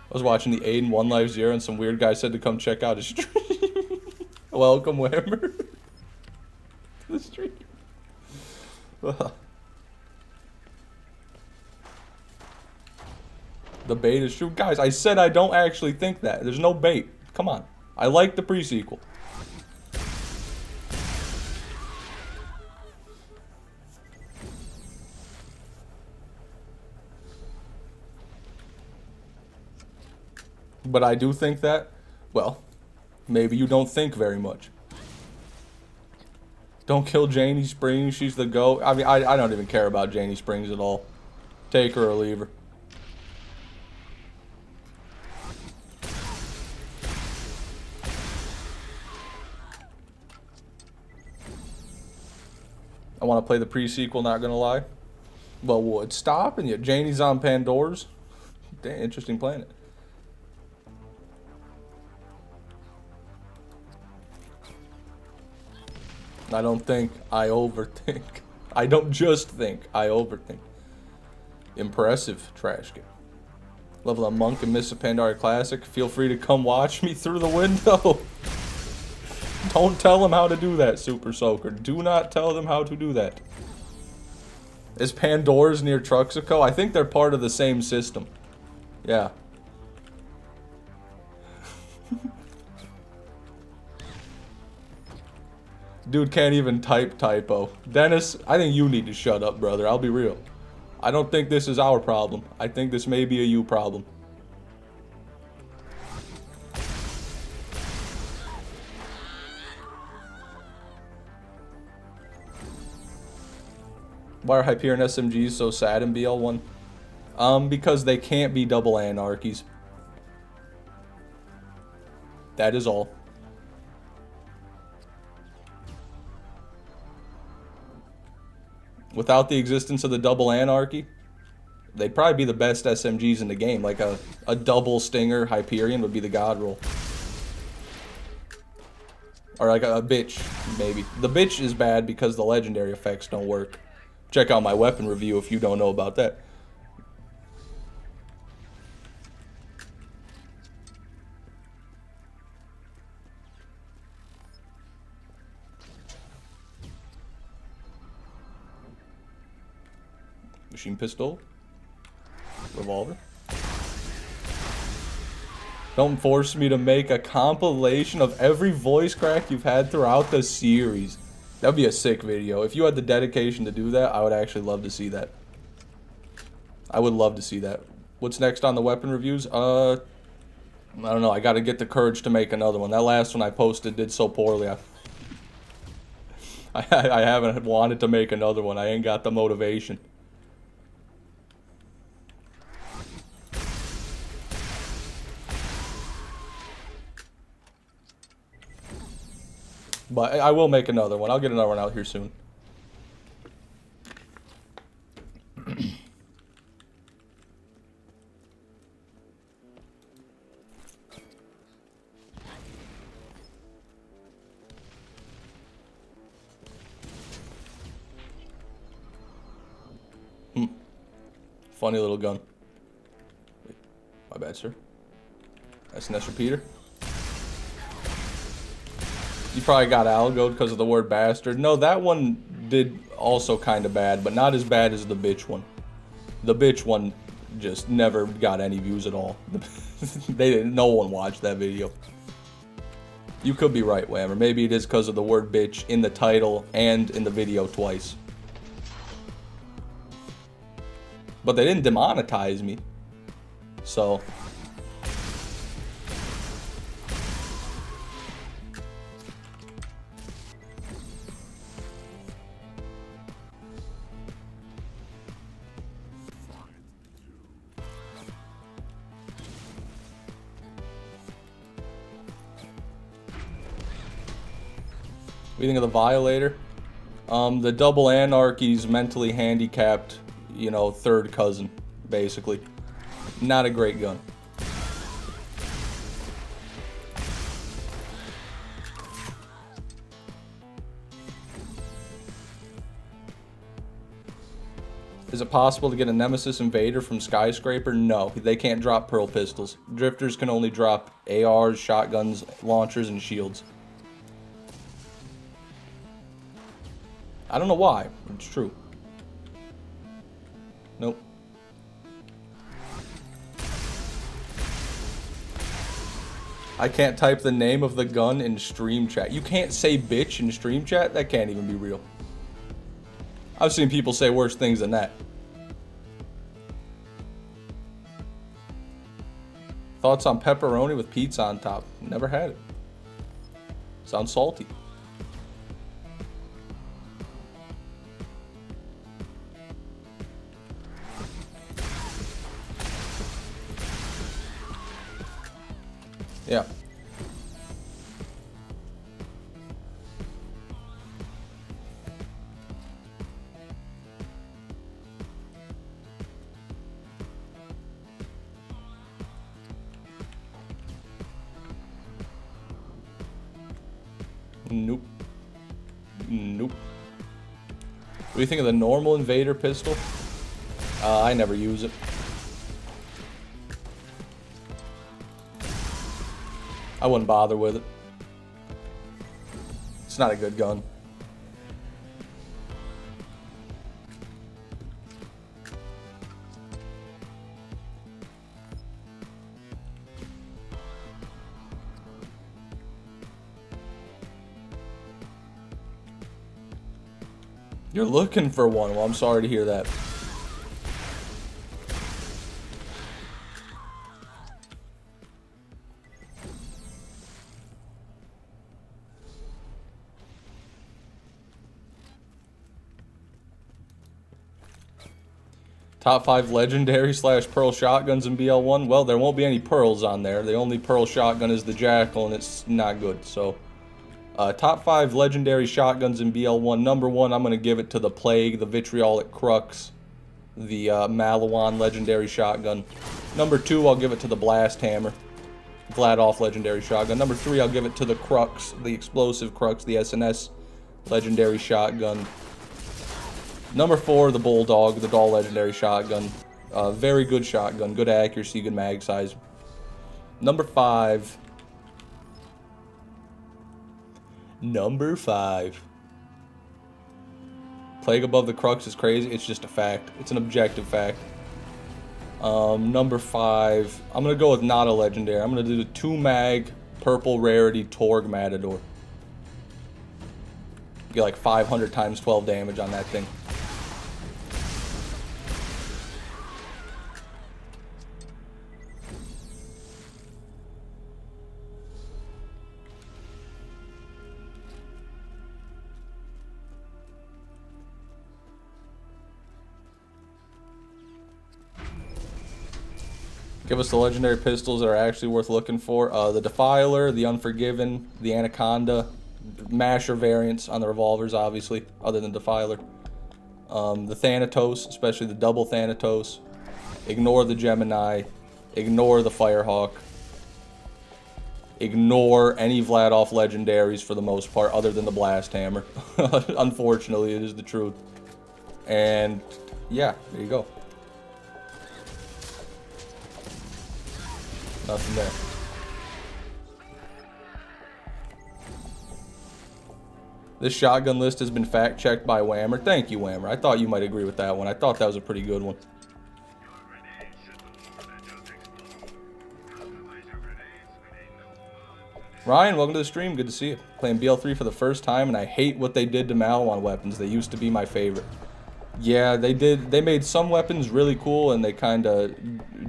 I was watching the Aiden 1 Live 0 and some weird guy said to come check out his stream. Welcome, Whammer. To the stream. The bait is true. Guys, I said I don't actually think that. There's no bait. Come on. I like the pre-sequel. But I do think that, well, maybe you don't think very much. Don't kill Janie Springs, she's the GOAT. I mean, I don't even care about Janie Springs at all. Take her or leave her. I want to play the pre-sequel, not gonna lie. Well, would stop and yet Janie's on Pandora's. Damn, interesting planet. I don't think, I overthink. I don't just think, I overthink. Impressive, trash can. Level a monk and miss a Pandora Classic. Feel free to come watch me through the window. Don't tell them how to do that, Super Soaker. Do not tell them how to do that. Is Pandora's near Truxico? I think they're part of the same system. Yeah. Dude can't even type typo. Dennis, I think you need to shut up, brother. I'll be real. I don't think this is our problem. I think this may be a you problem. Why are Hyperion SMGs so sad in BL1? Because they can't be double anarchies. That is all. Without the existence of the double anarchy, they'd probably be the best SMGs in the game. Like a double Stinger Hyperion would be the god roll. Or like a bitch, maybe. The bitch is bad because the legendary effects don't work. Check out my weapon review if you don't know about that. Machine pistol. Revolver. Don't force me to make a compilation of every voice crack you've had throughout the series. That'd be a sick video. If you had the dedication to do that, I would actually love to see that. I would love to see that. What's next on the weapon reviews? I don't know. I gotta get the courage to make another one. That last one I posted did so poorly. I haven't wanted to make another one. I ain't got the motivation. But I will make another one. I'll get another one out here soon. Funny little gun. Wait, my bad, sir. That's an S repeater. You probably got algoed because of the word bastard. No, that one did also kind of bad, but not as bad as the bitch one. The bitch one just never got any views at all. No one watched that video. You could be right, Whammer. Maybe it is because of the word bitch in the title and in the video twice. But they didn't demonetize me. So... What do you think of the Violator? The double anarchy's mentally handicapped, you know, third cousin, basically. Not a great gun. Is it possible to get a Nemesis Invader from Skyscraper? No, they can't drop pearl pistols. Drifters can only drop ARs, shotguns, launchers, and shields. I don't know why, but it's true. Nope. I can't type the name of the gun in stream chat. You can't say bitch in stream chat? That can't even be real. I've seen people say worse things than that. Thoughts on pepperoni with pizza on top? Never had it. Sounds salty. Yeah. Nope. Nope. What do you think of the normal Invader pistol? I never use it. I wouldn't bother with it. It's not a good gun. You're looking for one. Well, I'm sorry to hear that. Top 5 legendary / pearl shotguns in BL1. Well, there won't be any pearls on there. The only pearl shotgun is the Jackal, and it's not good. So, top 5 legendary shotguns in BL1. Number 1, I'm going to give it to the Plague, the Vitriolic Crux, the Malawan legendary shotgun. Number 2, I'll give it to the Blast Hammer, Vladoff legendary shotgun. Number 3, I'll give it to the Crux, the Explosive Crux, the SNS legendary shotgun. Number 4, the Bulldog, the Dahl legendary shotgun. Very good shotgun, good accuracy, good mag size. Number 5. Plague above the Crux is crazy. It's just a fact. It's an objective fact. Number 5. I'm going to go with not a legendary. I'm going to do the 2 mag purple rarity Torg Matador. Get like 500 times 12 damage on that thing. Give us the legendary pistols that are actually worth looking for. The Defiler, the Unforgiven, the Anaconda, Masher variants on the revolvers, obviously, other than Defiler. The Thanatos, especially the double Thanatos. Ignore the Gemini. Ignore the Firehawk. Ignore any Vladoff legendaries for the most part, other than the Blast Hammer. Unfortunately, it is the truth. And yeah, there you go. Nothing there. This shotgun list has been fact-checked by Whammer. Thank you, Whammer. I thought you might agree with that one. I thought that was a pretty good one. Ryan, welcome to the stream. Good to see you. Playing BL3 for the first time, and I hate what they did to Malawan weapons. They used to be my favorite. Yeah, they did. They made some weapons really cool, and they kind of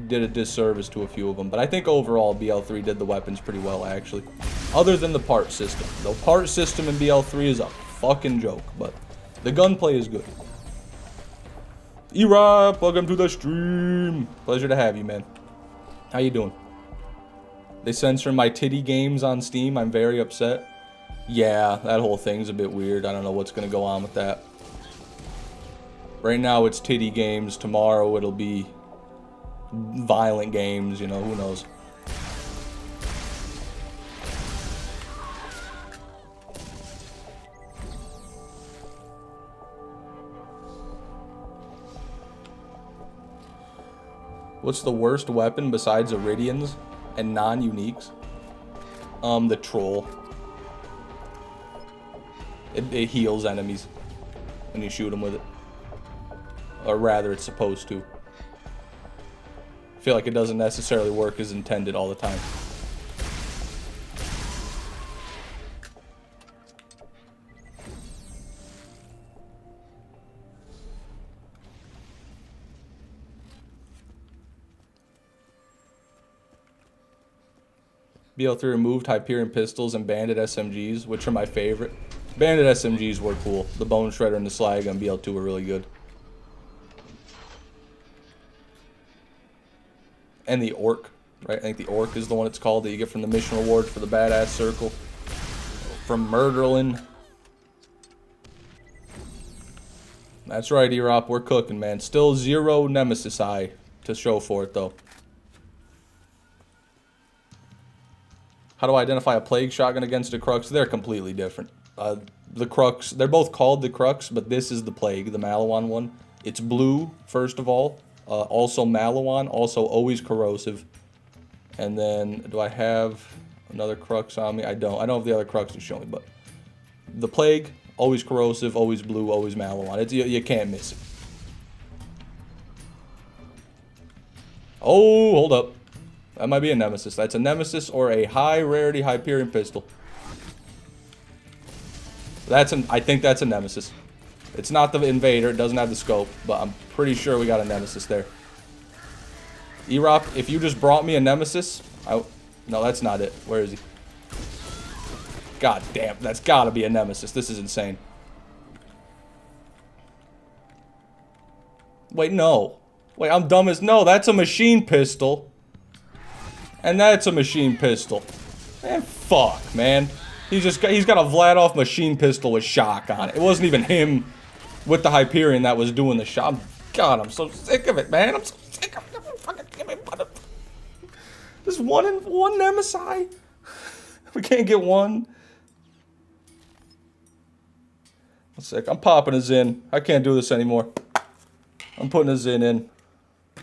did a disservice to a few of them. But I think overall, BL3 did the weapons pretty well, actually. Other than the part system. The part system in BL3 is a fucking joke, but the gunplay is good. E-Rop, welcome to the stream. Pleasure to have you, man. How you doing? They censor my titty games on Steam. I'm very upset. Yeah, that whole thing's a bit weird. I don't know what's going to go on with that. Right now it's titty games. Tomorrow it'll be violent games, you know, who knows. What's the worst weapon besides Iridians and non-uniques? The Troll. It heals enemies when you shoot them with it. Or rather, it's supposed to. I feel like it doesn't necessarily work as intended all the time. BL3 removed Hyperion pistols and Bandit SMGs, which are my favorite. Bandit SMGs were cool. The Bone Shredder and the Slag on BL2 were really good. And the Orc, right? I think the Orc is the one it's called that you get from the mission reward for the Badass Circle. From Murderlin. That's right, E-Rop, we're cooking, man. Still 0 Nemesis Eye to show for it, though. How do I identify a Plague shotgun against a Crux? They're completely different. The Crux, they're both called the Crux, but this is the Plague, the Malawan one. It's blue, first of all. Also Malawan, also always corrosive. And then, do I have another Crux on me? I don't have the other Crux to show me, but the plague, always corrosive, always blue, always Malawon. It's, you can't miss it. Oh, hold up. That might be a Nemesis. That's a Nemesis or a high rarity Hyperion pistol. I think that's a Nemesis. It's not the Invader. It doesn't have the scope, but I'm pretty sure we got a Nemesis there. E-Rock, if you just brought me a Nemesis, no, that's not it. Where is he? God damn, that's gotta be a Nemesis. This is insane. Wait, no. Wait, I'm dumb as... No, that's a machine pistol. And that's a machine pistol. Man, fuck, man. He's got a Vladov machine pistol with shock on it. It wasn't even him with the Hyperion that was doing the shot. God, I'm so sick of it, man. I'm so sick of it. Fucking give me one. There's one Nemesis. We can't get one. I'm sick. I'm popping a Zin. I can't do this anymore. I'm putting a Zin in.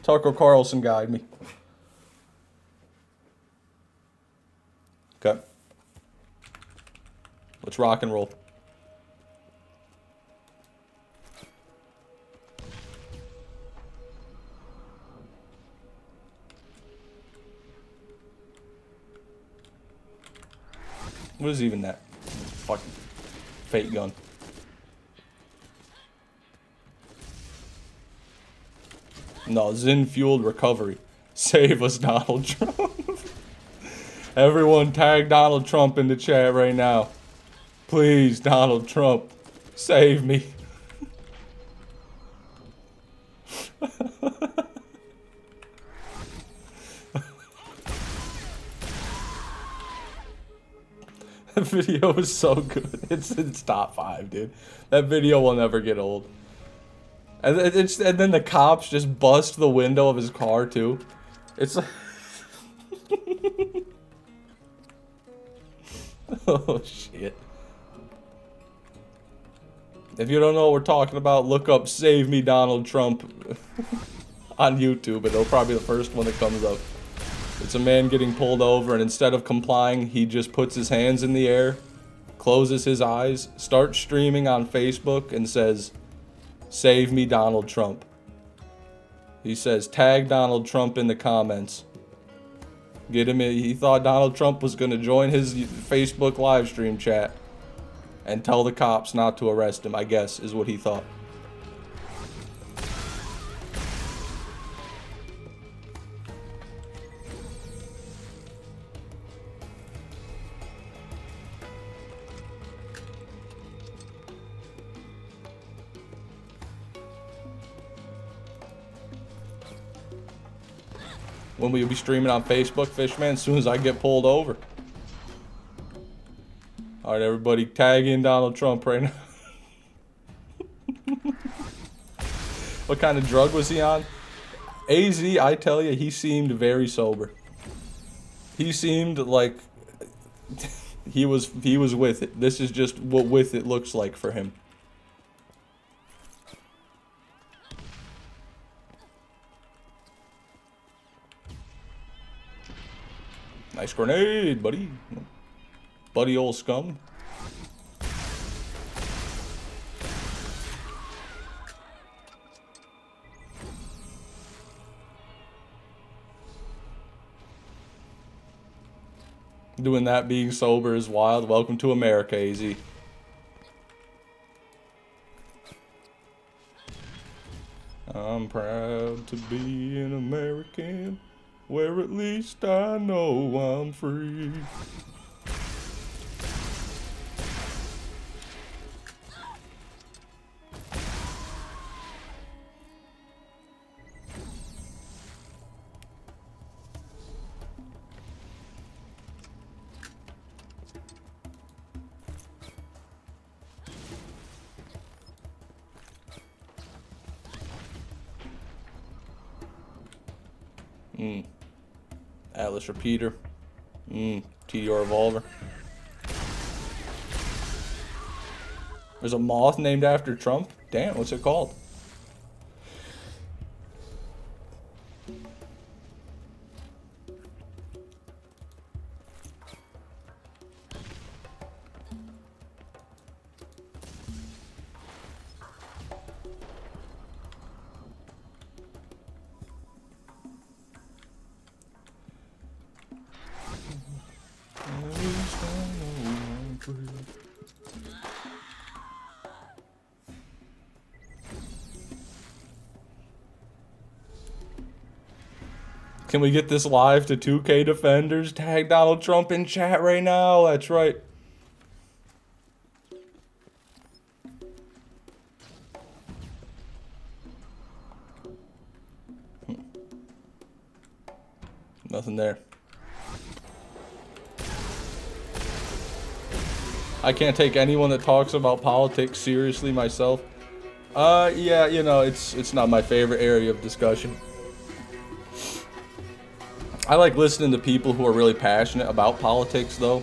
Tucker Carlson guide me. Okay. Let's rock and roll. What is even that? Fucking fake gun. No, Zin-fueled recovery. Save us, Donald Trump. Everyone tag Donald Trump in the chat right now. Please, Donald Trump, save me. That video is so good. It's top 5, dude. That video will never get old. And then the cops just bust the window of his car too. It's like oh shit. If you don't know what we're talking about, look up "Save Me Donald Trump" on YouTube, and it'll probably be the first one that comes up. It's a man getting pulled over, and instead of complying, he just puts his hands in the air, closes his eyes, starts streaming on Facebook, and says, "Save me, Donald Trump." He says, "Tag Donald Trump in the comments." Get him in. He thought Donald Trump was going to join his Facebook live stream chat and tell the cops not to arrest him, I guess, is what he thought. When will you be streaming on Facebook, Fishman? As soon as I get pulled over. Alright, everybody, tag in Donald Trump right now. What kind of drug was he on? AZ, I tell you, he seemed very sober. He seemed like he was with it. This is just what with it looks like for him. Nice grenade, buddy. Buddy old scum. Doing that being sober is wild. Welcome to America, AZ. I'm proud to be an American, where at least I know I'm free. Atlas repeater. TDR revolver. There's a moth named after Trump? Damn, what's it called? Can we get this live to 2K defenders? Tag Donald Trump in chat right now. That's right. Nothing there. I can't take anyone that talks about politics seriously myself. Yeah, you know, it's not my favorite area of discussion. I like listening to people who are really passionate about politics, though.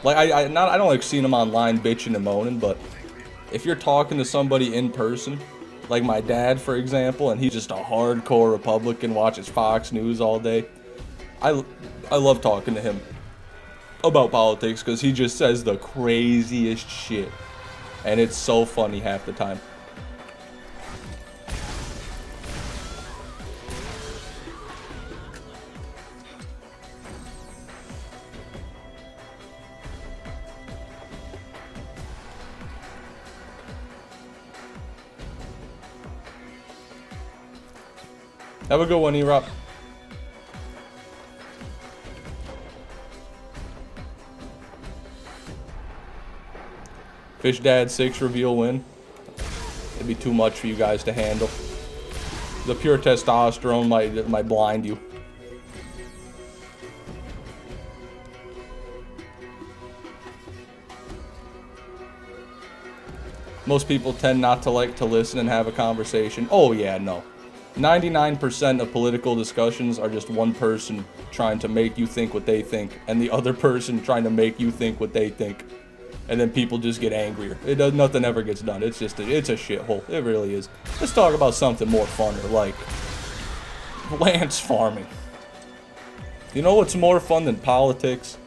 Like, I don't like seeing them online bitching and moaning, but if you're talking to somebody in person, like my dad, for example, and he's just a hardcore Republican, watches Fox News all day, I love talking to him about politics because he just says the craziest shit, and it's so funny half the time. Have a good one, E-Rock. Fish Dad 6 reveal win. It'd be too much for you guys to handle. The pure testosterone might blind you. Most people tend not to like to listen and have a conversation. Oh yeah, no. 99% of political discussions are just one person trying to make you think what they think, and the other person trying to make you think what they think. And then people just get angrier. Nothing ever gets done. It's just it's a shithole. It really is. Let's talk about something more funner, like lance farming. You know what's more fun than politics?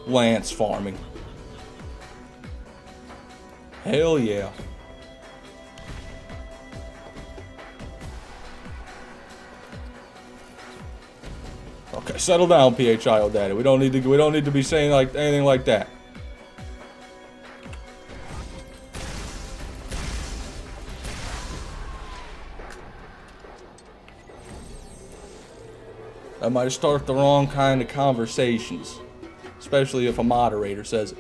Lance farming. Hell yeah. Okay, settle down, PHIO Daddy. We don't need to be saying like anything like that. That might start the wrong kind of conversations, especially if a moderator says it.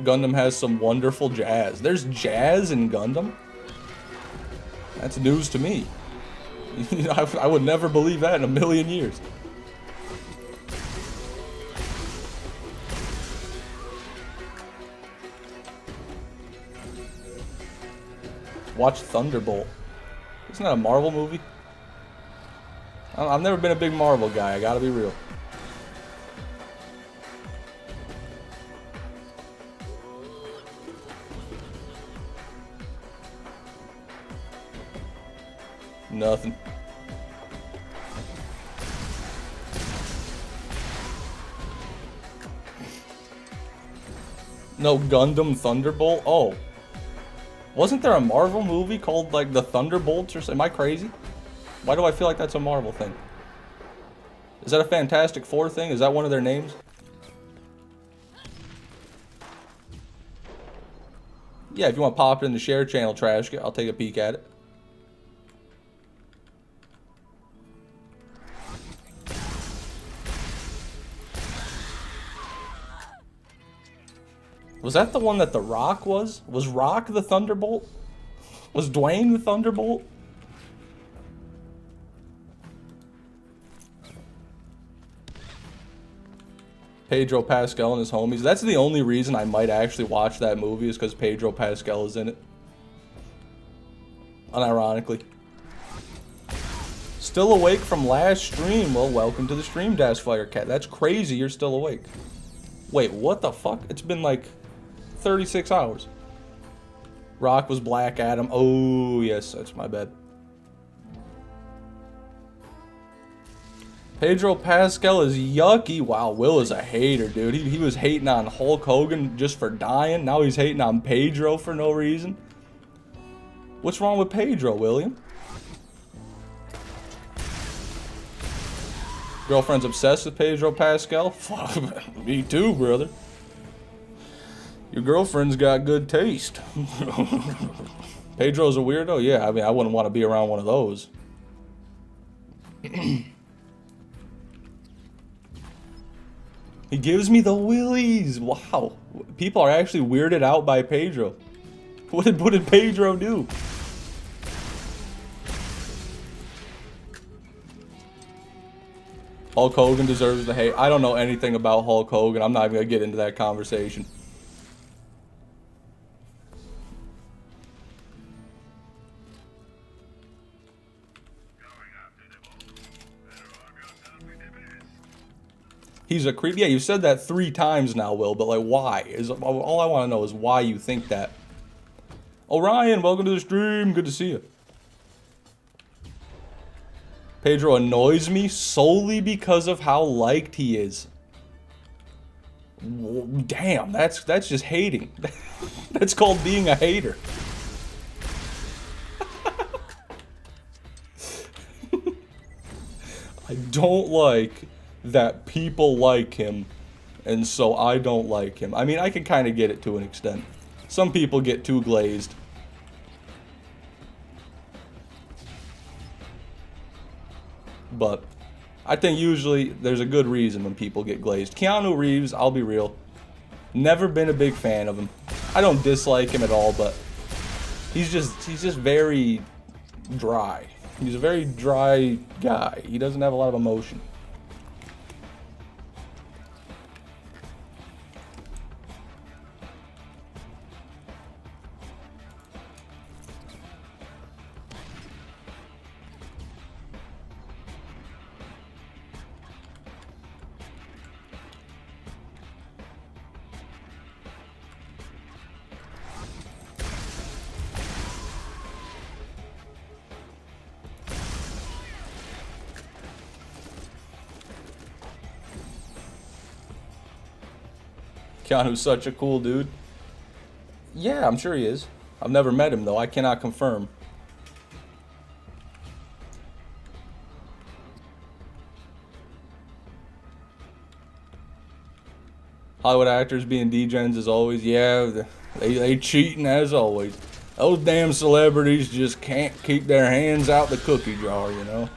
Gundam has some wonderful jazz. There's jazz in Gundam? That's news to me. You know, I would never believe that in a million years. Watch Thunderbolt. Isn't that a Marvel movie? I've never been a big Marvel guy, I gotta be real. Nothing. No Gundam Thunderbolt? Oh. Wasn't there a Marvel movie called like the Thunderbolts or something? Am I crazy? Why do I feel like that's a Marvel thing? Is that a Fantastic Four thing? Is that one of their names? Yeah, if you want to pop it in the share channel, Trash, I'll take a peek at it. Was that the one that The Rock was? Was Rock the Thunderbolt? Was Dwayne the Thunderbolt? Pedro Pascal and his homies. That's the only reason I might actually watch that movie, is because Pedro Pascal is in it. Unironically. Still awake from last stream. Well, welcome to the stream, Dash Fire Cat. That's crazy you're still awake. Wait, what the fuck? It's been like 36 hours. Rock was Black Adam. Oh, yes, that's my bad. Pedro Pascal is yucky. Wow, Will is a hater, dude. He was hating on Hulk Hogan just for dying. Now he's hating on Pedro for no reason. What's wrong with Pedro, William? Girlfriend's obsessed with Pedro Pascal? Fuck, me too, brother. Your girlfriend's got good taste. Pedro's a weirdo? Yeah, I mean, I wouldn't want to be around one of those. He gives me the willies. Wow. People are actually weirded out by Pedro. What did Pedro do? Hulk Hogan deserves the hate. I don't know anything about Hulk Hogan. I'm not even going to get into that conversation. He's a creep. Yeah, you said that 3 times now, Will, but like why? All I want to know is why you think that. Orion, welcome to the stream. Good to see you. Pedro annoys me solely because of how liked he is. Damn, that's just hating. That's called being a hater. I don't like that people like him, and so I don't like him. I mean, I can kind of get it to an extent. Some people get too glazed. But I think usually there's a good reason when people get glazed. Keanu Reeves, I'll be real, never been a big fan of him. I don't dislike him at all, but he's just very dry. He's a very dry guy. He doesn't have a lot of emotion. Keanu's such a cool dude. Yeah, I'm sure he is. I've never met him, though. I cannot confirm. Hollywood actors being degens as always. Yeah, they cheating as always. Those damn celebrities just can't keep their hands out the cookie jar, you know?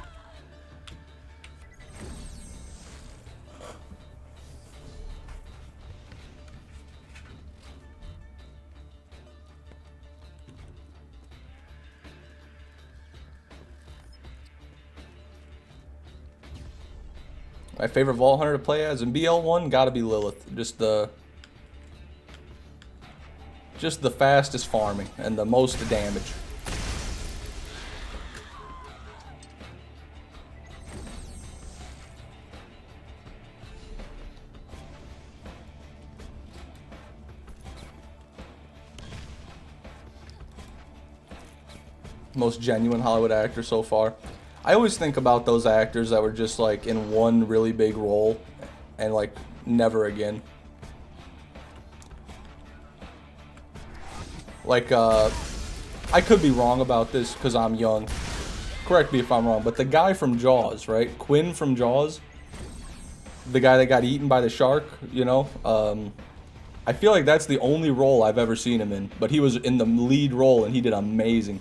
My favorite Vault Hunter to play as in BL1 gotta be Lilith. Just the fastest farming and the most damage. Most genuine Hollywood actor so far. I always think about those actors that were just like in one really big role and like never again. Like, I could be wrong about this because I'm young. Correct me if I'm wrong, but the guy from Jaws, right? Quinn from Jaws, the guy that got eaten by the shark, you know? I feel like that's the only role I've ever seen him in, but he was in the lead role and he did amazing.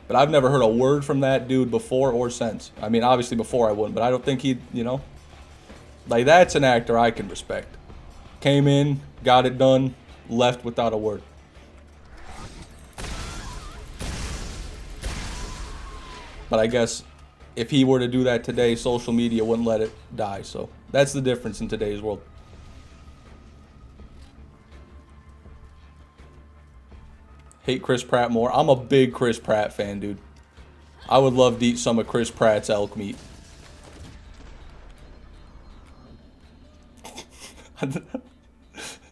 But I've never heard a word from that dude before or since. I mean, obviously before I wouldn't, but I don't think he'd, you know? Like, that's an actor I can respect. Came in, got it done, left without a word. But I guess if he were to do that today, social media wouldn't let it die. So that's the difference in today's world. Hate Chris Pratt more. I'm a big Chris Pratt fan, dude. I would love to eat some of Chris Pratt's elk meat.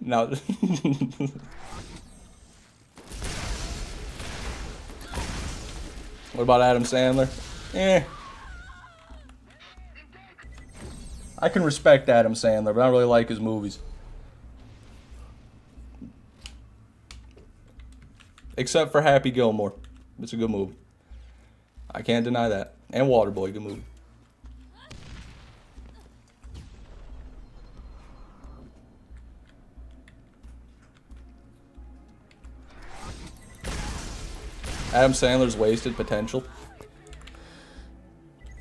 Now, what about Adam Sandler? I can respect Adam Sandler, but I don't really like his movies. Except for Happy Gilmore. It's a good movie. I can't deny that. And Waterboy, good movie. Adam Sandler's wasted potential.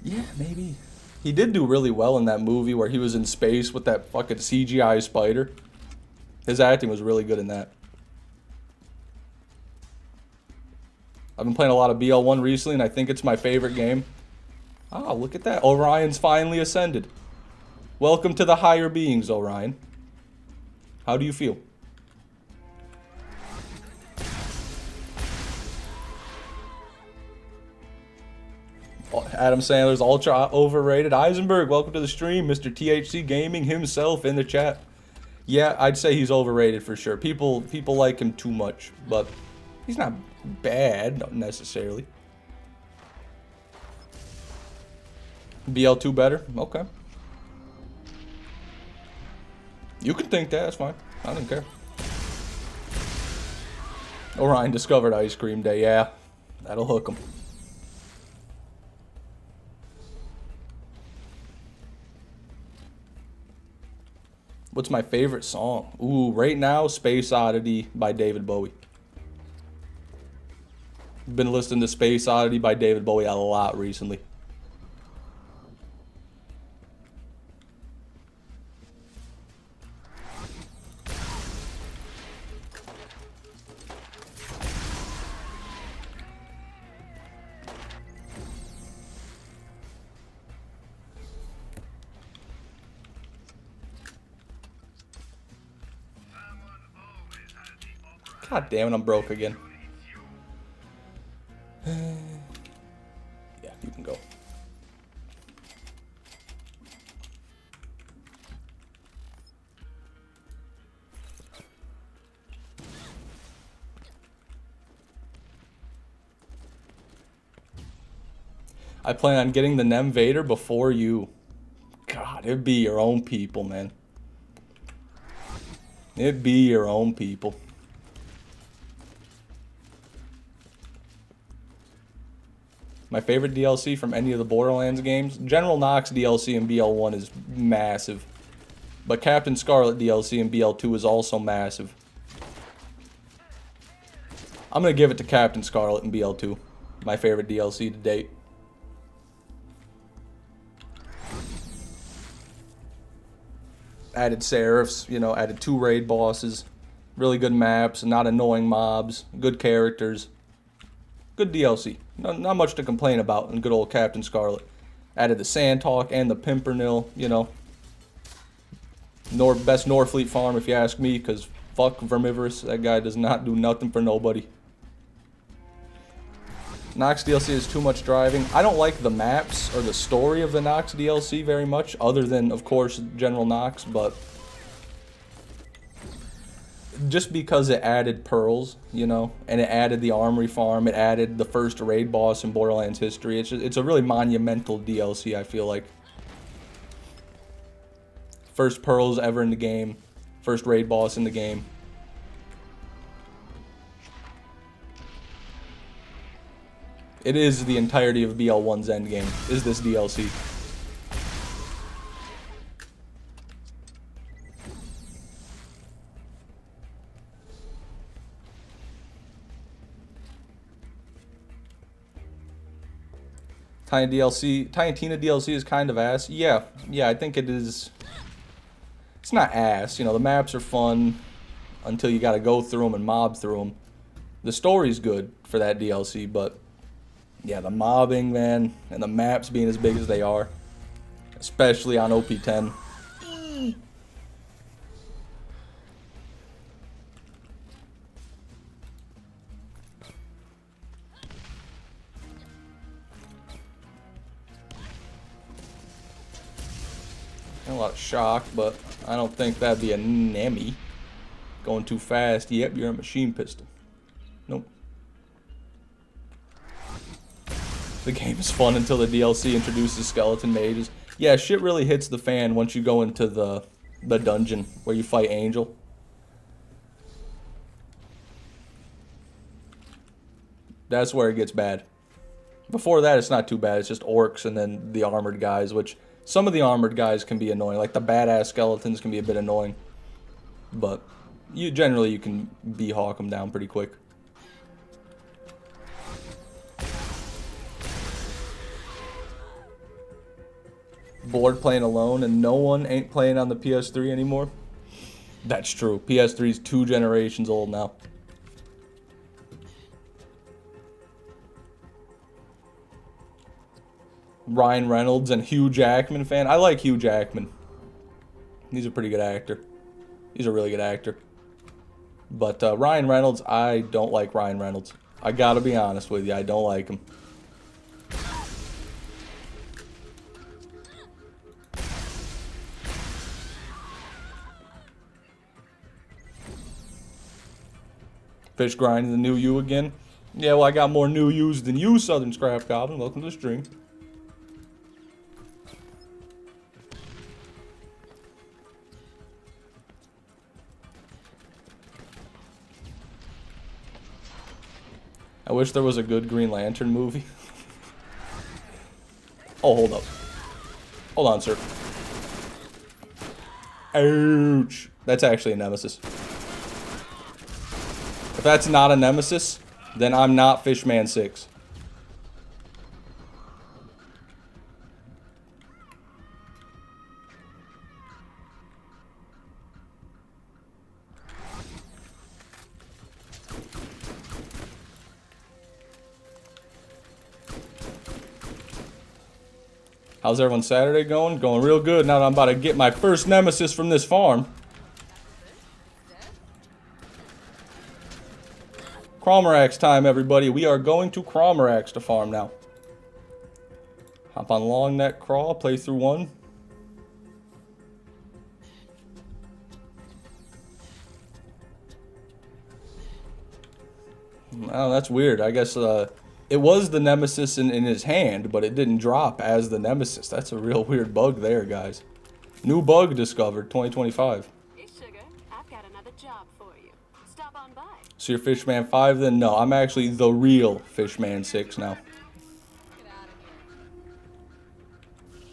Yeah, maybe. He did do really well in that movie where he was in space with that fucking CGI spider. His acting was really good in that. I've been playing a lot of BL1 recently, and I think it's my favorite game. Oh, look at that. Orion's finally ascended. Welcome to the higher beings, Orion. How do you feel? Adam Sandler's ultra overrated. Eisenberg, welcome to the stream. Mr. THC Gaming himself in the chat. Yeah, I'd say he's overrated for sure. People like him too much, but he's not bad, not necessarily. BL2 better? Okay. You can think that, that's fine. I don't care. Orion discovered Ice Cream Day, yeah. That'll hook him. What's my favorite song? Ooh, right now, Space Oddity by David Bowie. Been listening to Space Oddity by David Bowie a lot recently. God damn it, I'm broke again. Yeah, you can go. I plan on getting the Nemesis Invader before you. God, it'd be your own people, man. It'd be your own people. My favorite DLC from any of the Borderlands games? General Knox DLC in BL1 is massive. But Captain Scarlet DLC in BL2 is also massive. I'm going to give it to Captain Scarlet in BL2. My favorite DLC to date. Added Seraphs, you know, added 2 raid bosses. Really good maps, not annoying mobs, good characters. Good DLC. Not much to complain about in good old Captain Scarlet. Added the Sandtalk and the Pimpernel, you know. Best Norfleet farm if you ask me, because fuck Vermivorous. That guy does not do nothing for nobody. Nox DLC is too much driving. I don't like the maps or the story of the Nox DLC very much, other than, of course, General Nox, but just because it added pearls, you know, and it added the armory farm, it added the first raid boss in Borderlands history. It's a really monumental DLC, I feel like. First pearls ever in the game, first raid boss in the game. It is the entirety of BL1's endgame, is this DLC. Tiny Tina DLC is kind of ass. Yeah, I think it is. It's not ass, you know, the maps are fun until you gotta go through them and mob through them. The story's good for that DLC, but yeah, the mobbing, man, and the maps being as big as they are, especially on OP10. A lot of shock, but I don't think that'd be a Nemi. Going too fast. Yep, you're a machine pistol. Nope. The game is fun until the DLC introduces skeleton mages. Yeah, shit really hits the fan once you go into the dungeon where you fight Angel. That's where it gets bad. Before that, it's not too bad. It's just orcs and then the armored guys, which some of the armored guys can be annoying. Like the badass skeletons can be a bit annoying. But you can hawk them down pretty quick. bored playing alone and no one ain't playing on the PS3 anymore. That's true. PS3 is 2 generations old now. Ryan Reynolds and Hugh Jackman fan. I like Hugh Jackman. He's a pretty good actor. He's a really good actor. But Ryan Reynolds, I don't like Ryan Reynolds. I gotta be honest with you, I don't like him. Fish grinding the new you again? Yeah, well, I got more new yous than you, Southern Scrap Goblin. Welcome to the stream. I wish there was a good Green Lantern movie. Oh, hold up. Hold on, sir. Ouch. That's actually a Nemesis. If that's not a Nemesis, then I'm not Fishman 6. How's everyone's Saturday going? Going real good now that I'm about to get my first Nemesis from this farm. Cromerax time, everybody. We are going to Cromerax to farm now. Hop on Long Neck Crawl, playthrough 1. Oh, that's weird. I guess it was the Nemesis in his hand, but it didn't drop as the Nemesis. That's a real weird bug there, guys. New bug discovered, 2025. Hey, sugar, I've got another job for you. Stop on by. So you're Fishman 5 then? No, I'm actually the real Fishman 6 now. Get out of here.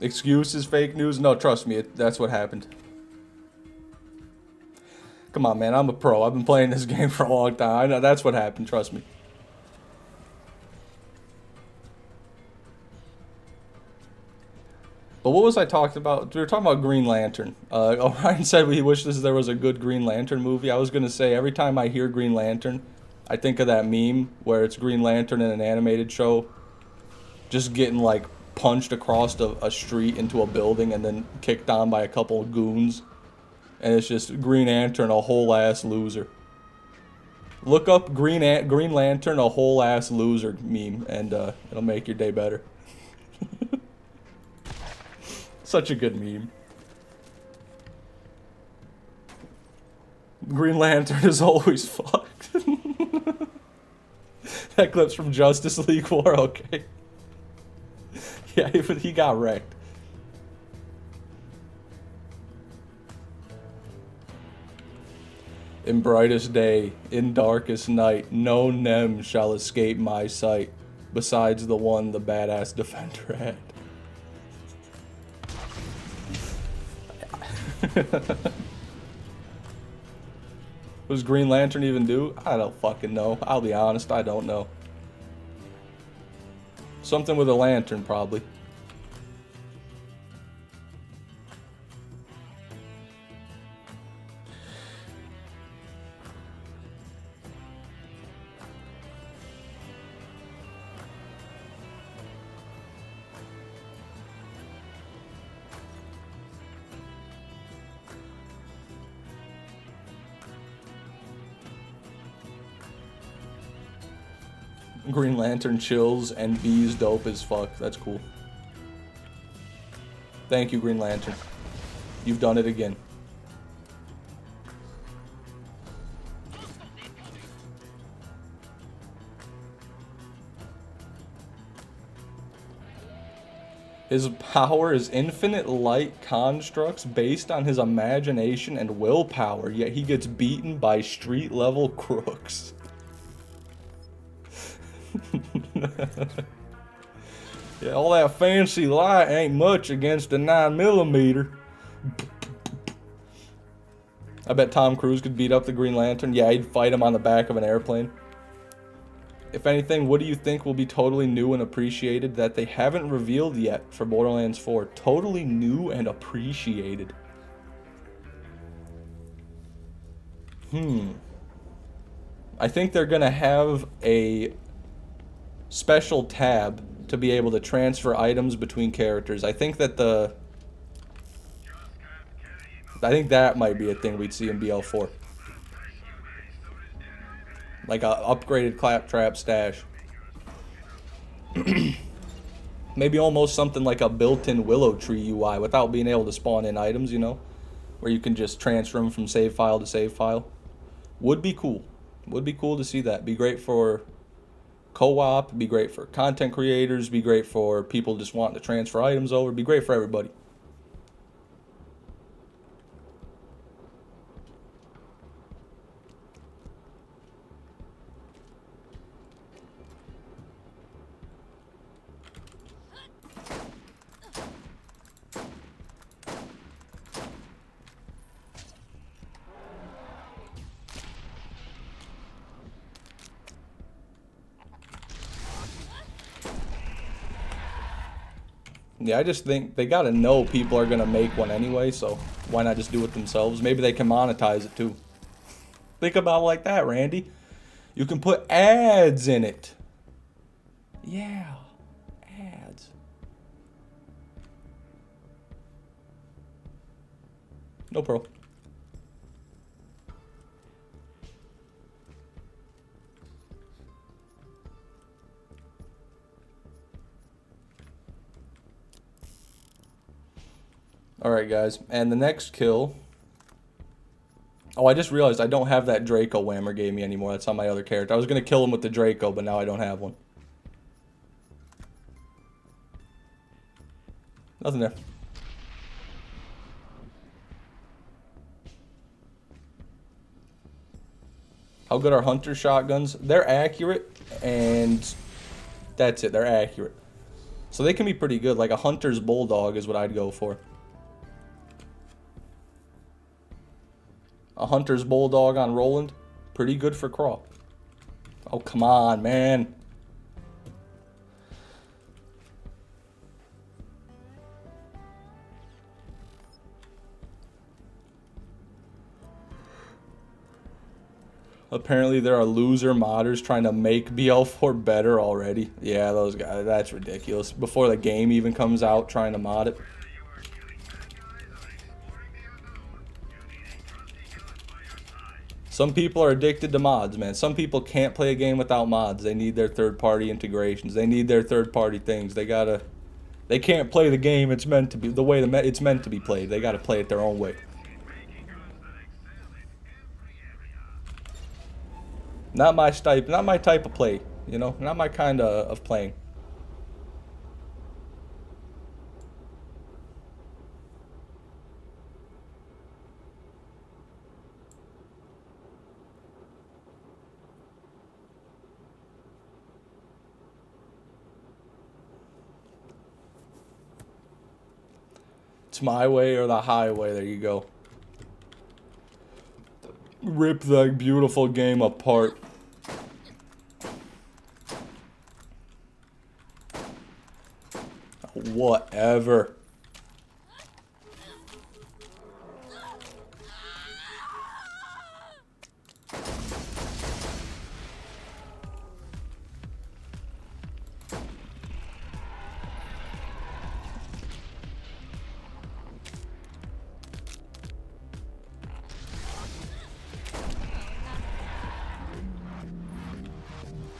Excuses, fake news? No, trust me, that's what happened. Come on, man, I'm a pro. I've been playing this game for a long time. I know that's what happened, trust me. But what was I talking about? We were talking about Green Lantern. Orion said he wishes there was a good Green Lantern movie. I was going to say, every time I hear Green Lantern, I think of that meme where it's Green Lantern in an animated show just getting, like, punched across a street into a building and then kicked on by a couple of goons. And it's just Green Lantern, a whole ass loser. Look up Green Lantern, a whole ass loser meme, and it'll make your day better. Such a good meme. Green Lantern is always fucked. That clip's from Justice League War, okay. Yeah, he got wrecked. In brightest day, in darkest night, no Nem shall escape my sight, besides the one the badass defender had. What does Green Lantern even do? I don't fucking know. I'll be honest, I don't know. Something with a lantern, probably. Green Lantern chills and B's dope as fuck. That's cool. Thank you, Green Lantern. You've done it again. His power is infinite light constructs based on his imagination and willpower, yet he gets beaten by street-level crooks. Yeah, all that fancy light ain't much against a 9mm. I bet Tom Cruise could beat up the Green Lantern. Yeah, he'd fight him on the back of an airplane. If anything, what do you think will be totally new and appreciated that they haven't revealed yet for Borderlands 4? Totally new and appreciated. I think they're going to have a special tab to be able to transfer items between characters. I think that that might be a thing we'd see in BL4. Like a upgraded claptrap stash. Maybe almost something like a built-in Willow Tree UI without being able to spawn in items, you know? Where you can just transfer them from save file to save file. Would be cool. Would be cool to see that. Be great for co-op, be great for content creators, be great for people just wanting to transfer items over, be great for everybody. Yeah, I just think they gotta know people are gonna make one anyway, so why not just do it themselves? Maybe they can monetize it too. Think about it like that, Randy. You can put ads in it. Yeah, ads. No pro. Alright, guys. And the next kill... Oh, I just realized I don't have that Draco Whammer gave me anymore. That's on my other character. I was going to kill him with the Draco, but now I don't have one. Nothing there. How good are Hunter shotguns? They're accurate, and that's it. They're accurate. So they can be pretty good. Like a Hunter's Bulldog is what I'd go for. A Hunter's Bulldog on Roland. Pretty good for Craw. Oh, come on, man. Apparently there are loser modders trying to make BL4 better already. Yeah, those guys, that's ridiculous. Before the game even comes out, trying to mod it. Some people are addicted to mods, man. Some people can't play a game without mods. They need their third-party integrations. They need their third-party things. They can't play the game it's meant to be, the way it's meant to be played. They gotta play it their own way. Not my type of play, you know? Not my kind of playing. It's my way or the highway. There you go. Rip that beautiful game apart. Whatever.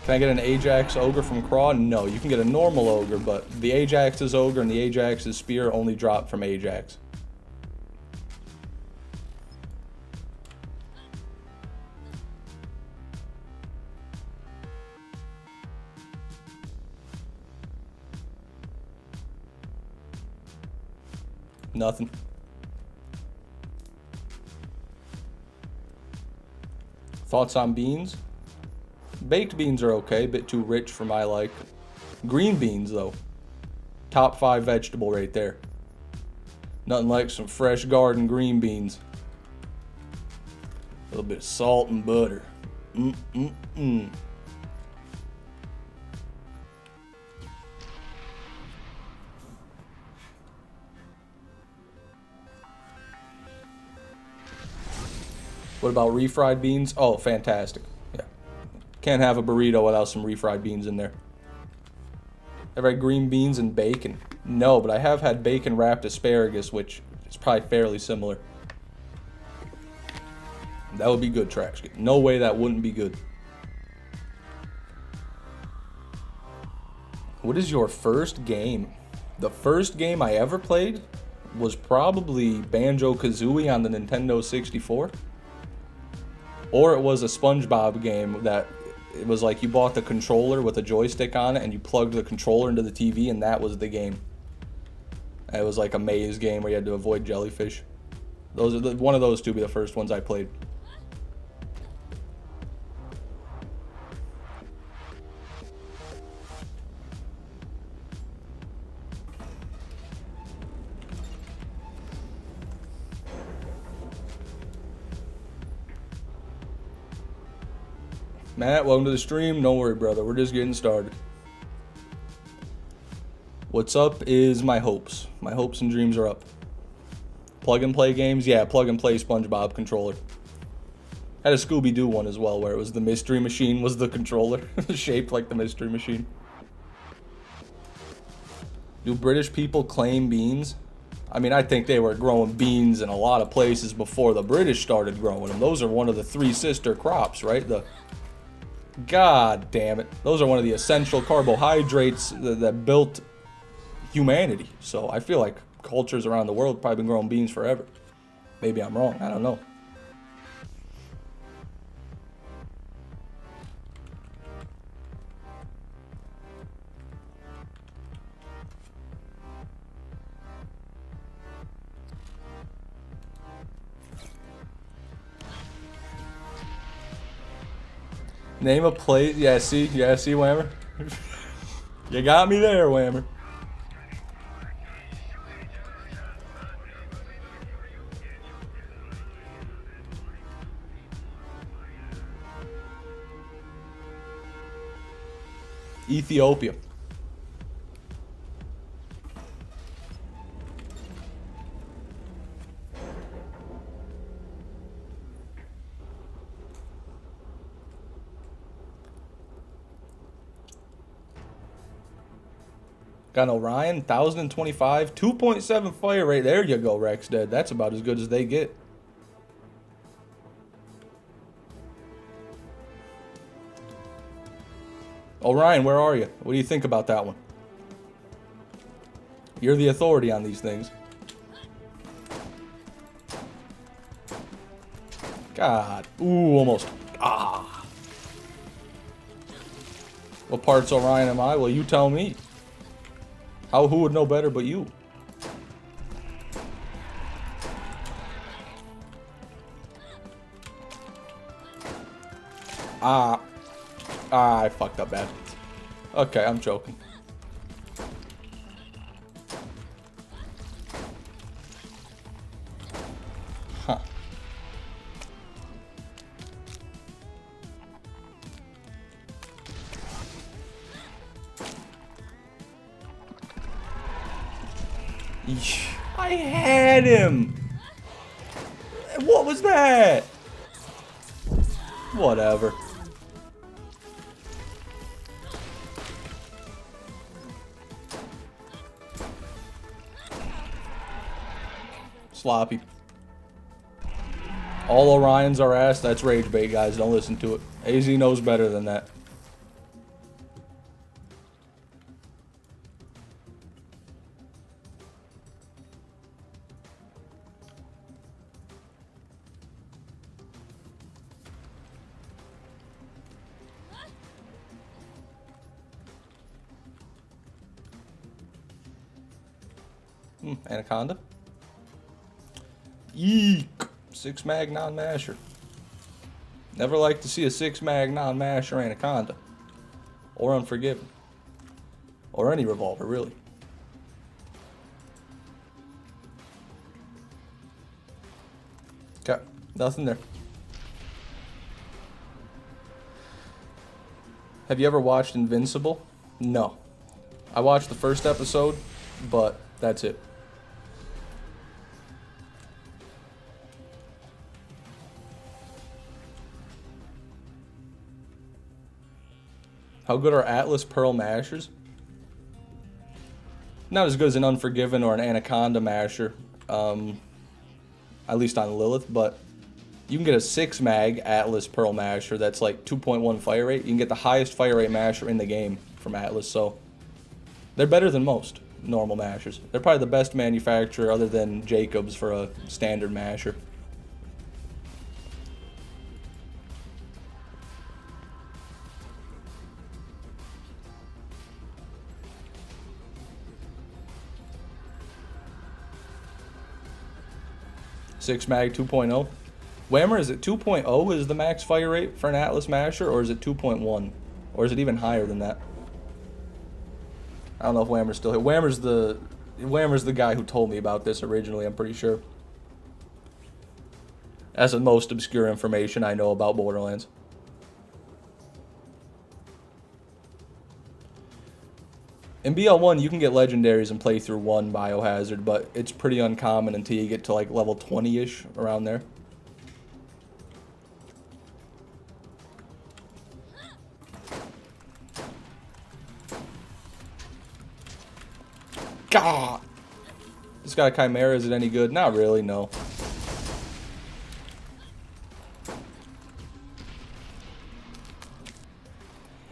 Can I get an Ajax Ogre from Craw? No, you can get a normal Ogre, but the Ajax's Ogre and the Ajax's Spear only drop from Ajax. Nothing. Thoughts on beans? Baked beans are okay, a bit too rich for my like. Green beans, though. Top 5 vegetable right there. Nothing like some fresh garden green beans. little bit of salt and butter. Mm-mm-mm. What about refried beans? Oh, fantastic. Yeah. Can't have a burrito without some refried beans in there. Ever had green beans and bacon? No, but I have had bacon wrapped asparagus, which is probably fairly similar. That would be good, Trash. No way that wouldn't be good. What is your first game? The first game I ever played was probably Banjo-Kazooie on the Nintendo 64. Or it was a SpongeBob game that it was like you bought the controller with a joystick on it and you plugged the controller into the TV and that was the game. It was like a maze game where you had to avoid jellyfish. Those are one of those two be the first ones I played. Matt, welcome to the stream. Don't worry, brother. We're just getting started. What's up is my hopes. My hopes and dreams are up. Plug and play games? Yeah, plug and play SpongeBob controller. Had a Scooby-Doo one as well, where it was the mystery machine was the controller. Shaped like the mystery machine. Do British people claim beans? I mean, I think they were growing beans in a lot of places before the British started growing them. Those are one of the three sister crops, right? God damn it. Those are one of the essential carbohydrates that built humanity. So I feel like cultures around the world have probably been growing beans forever. Maybe I'm wrong. I don't know. Name a place. Yeah, see, Whammer. You got me there, Whammer. Ethiopia. Got an Orion, 1025, 2.7 fire rate. There you go, Rex Dead. That's about as good as they get. Orion, where are you? What do you think about that one? You're the authority on these things. God. Ooh, almost. Ah. What parts Orion am I? Well, you tell me. Who would know better but you? I fucked up bad. Okay, I'm joking. Huh. Eesh. I had him! What was that? Whatever. Sloppy. All Orions are ass. That's rage bait, guys. Don't listen to it. AZ knows better than that. Anaconda. Eek. 6 mag non-masher. Never like to see a 6 mag non-masher Anaconda. Or Unforgiven. Or any revolver, really. Okay. Nothing there. Have you ever watched Invincible? No. I watched the first episode, but that's it. How good are Atlas Pearl Mashers? Not as good as an Unforgiven or an Anaconda Masher, at least on Lilith, but you can get a 6-mag Atlas Pearl Masher that's like 2.1 fire rate. You can get the highest fire rate Masher in the game from Atlas, so they're better than most normal Mashers. They're probably the best manufacturer other than Jacobs for a standard Masher. Six mag 2.0. Whammer, is it 2.0 is the max fire rate for an Atlas Masher, or is it 2.1? Or is it even higher than that? I don't know if Whammer's still here. Whammer's the guy who told me about this originally, I'm pretty sure. That's the most obscure information I know about Borderlands. In BL1, you can get legendaries and play through 1 Biohazard, but it's pretty uncommon until you get to like level 20-ish, around there. God! This guy Chimera, is it any good? Not really, no.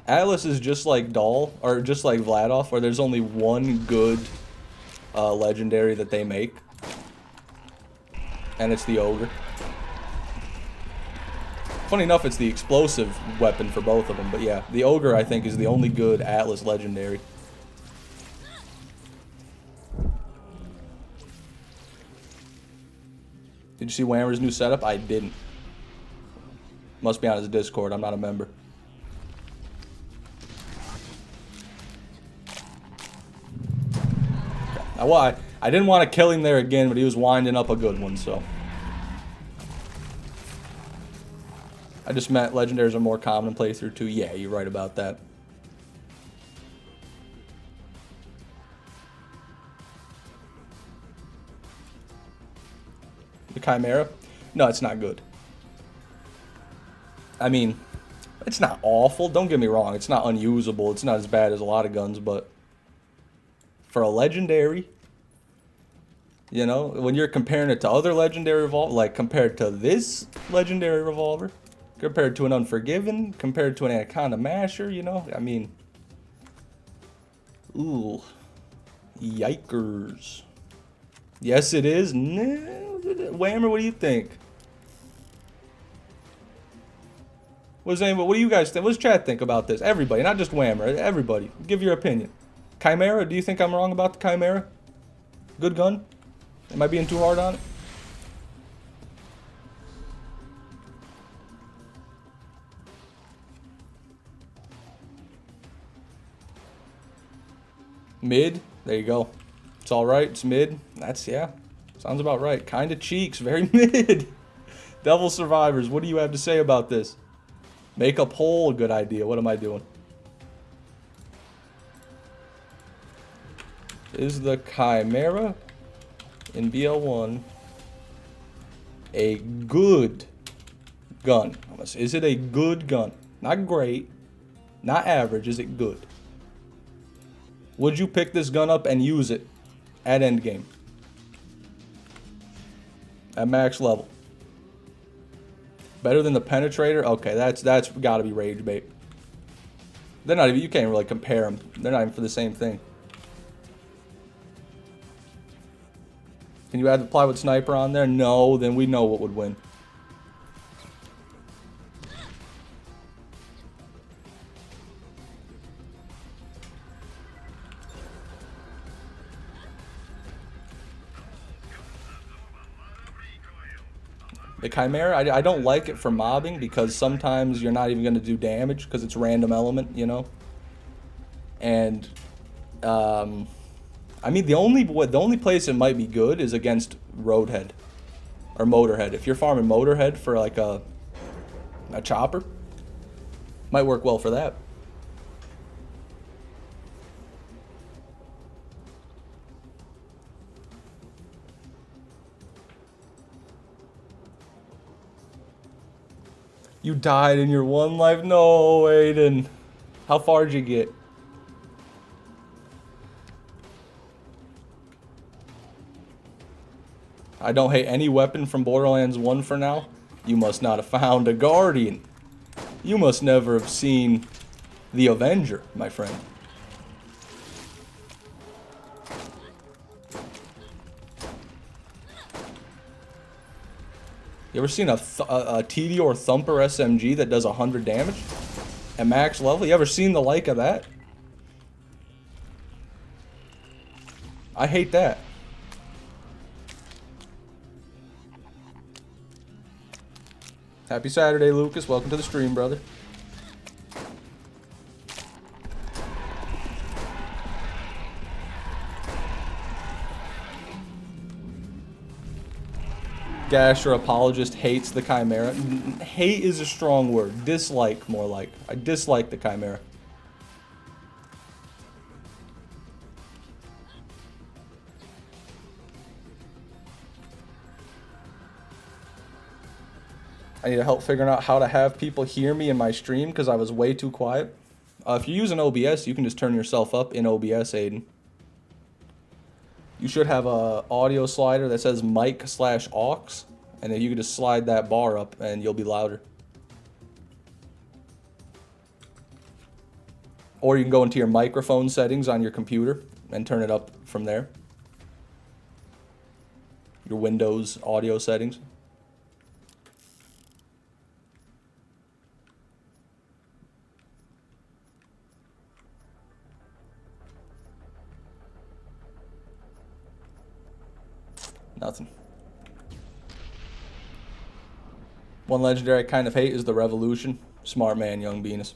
Atlas is just like Dahl, or just like Vladoff, where there's only one good legendary that they make. And it's the Ogre. Funny enough, it's the explosive weapon for both of them, but yeah, the Ogre, I think, is the only good Atlas legendary. Did you see Whammer's new setup? I didn't. Must be on his Discord, I'm not a member. Well, I didn't want to kill him there again, but he was winding up a good one, so. I just meant legendaries are more common in playthrough 2. Yeah, you're right about that. The Chimera? No, it's not good. I mean, it's not awful. Don't get me wrong. It's not unusable. It's not as bad as a lot of guns, but for a legendary, you know, when you're comparing it to other legendary revolver, like compared to this legendary revolver, compared to an Unforgiven, compared to an Anaconda Masher, you know, I mean, ooh, yikers. Yes, it is. No, Whammer, what do you think? What do you guys think? What does chat think about this? Everybody, not just Whammer. Everybody, give your opinion. Chimera, do you think I'm wrong about the Chimera? Good gun? Am I being too hard on it? Mid? There you go. It's alright. It's mid. That's, yeah. Sounds about right. Kinda cheeks. Very mid. Devil Survivors, what do you have to say about this? Make up hole, a good idea. What am I doing? Is the Chimera in BL1 a good gun? Is it a good gun? Not great. Not average. Is it good? Would you pick this gun up and use it at endgame? At max level? Better than the Penetrator? Okay, that's got to be rage bait. They're not even, you can't really compare them. They're not even for the same thing. Can you add the plywood sniper on there? No, then we know what would win. The Chimera, I don't like it for mobbing because sometimes you're not even going to do damage because it's random element, you know? And, I mean, the only place it might be good is against Roadhead or Motorhead. If you're farming Motorhead for like a chopper, might work well for that. You died in your one life. No, Aiden. How far did you get? I don't hate any weapon from Borderlands 1 for now. You must not have found a Guardian. You must never have seen the Avenger, my friend. You ever seen a TD or Thumper SMG that does 100 damage at max level? You ever seen the like of that? I hate that. Happy Saturday, Lucas. Welcome to the stream, brother. Gasher apologist hates the Chimera. Hate is a strong word. Dislike, more like. I dislike the Chimera. I need help figuring out how to have people hear me in my stream because I was way too quiet. If you're using OBS, you can just turn yourself up in OBS, Aiden. You should have a audio slider that says mic/aux, and then you can just slide that bar up and you'll be louder. Or you can go into your microphone settings on your computer and turn it up from there. Your Windows audio settings. Nothing. One legendary I kind of hate is the Revolution. Smart man, young Venus.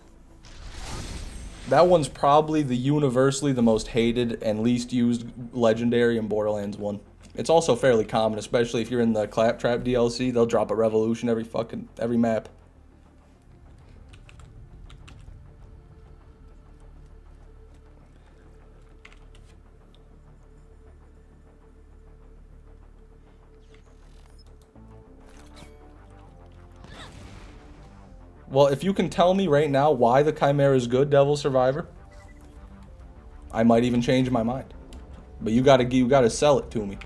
That one's probably the universally the most hated and least used legendary in Borderlands 1. It's also fairly common, especially if you're in the Claptrap DLC. They'll drop a Revolution every map. Well, if you can tell me right now why the Chimera is good, Devil Survivor, I might even change my mind. But you gotta sell it to me.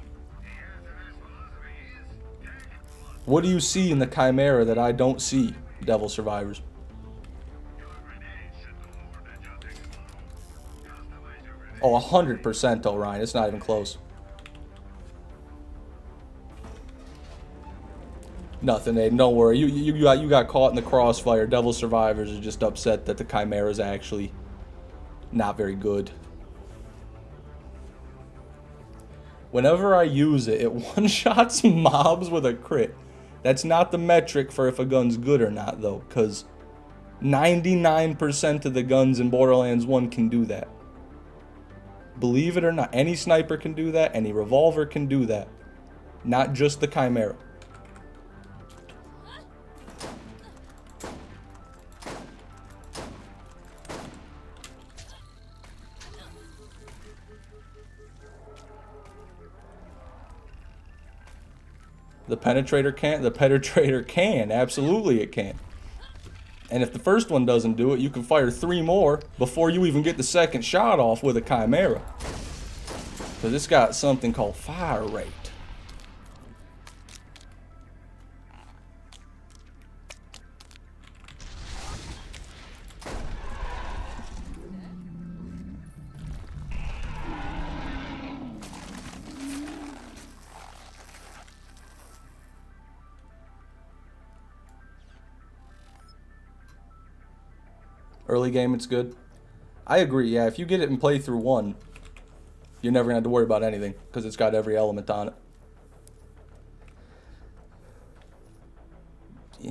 What do you see in the Chimera that I don't see, Devil Survivors? Oh, 100%, Orion. It's not even close. Nothing, Aiden. Don't worry. You got caught in the crossfire. Devil Survivors are just upset that the Chimera is actually not very good. Whenever I use it, it one-shots mobs with a crit. That's not the metric for if a gun's good or not, though, because 99% of the guns in Borderlands 1 can do that. Believe it or not, any sniper can do that, any revolver can do that. Not just the Chimera. The penetrator can't? The penetrator can. Absolutely it can. And if the first one doesn't do it, you can fire 3 more before you even get the second shot off with a Chimera. Because it's got something called fire rate. Early game, it's good. I agree, yeah. If you get it in playthrough 1, you're never going to have to worry about anything, because it's got every element on it. Yeah.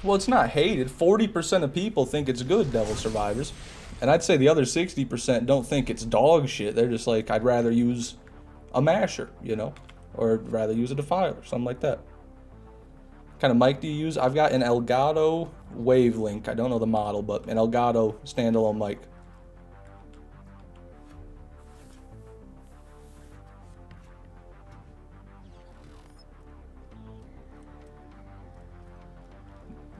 Well, it's not hated. 40% of people think it's good, Devil Survivors. And I'd say the other 60% don't think it's dog shit. They're just like, I'd rather use a masher, you know? Or I'd rather use a defiler, something like that. kind of mic do you use? I've got an Elgato Wavelink. I don't know the model, but an Elgato standalone mic.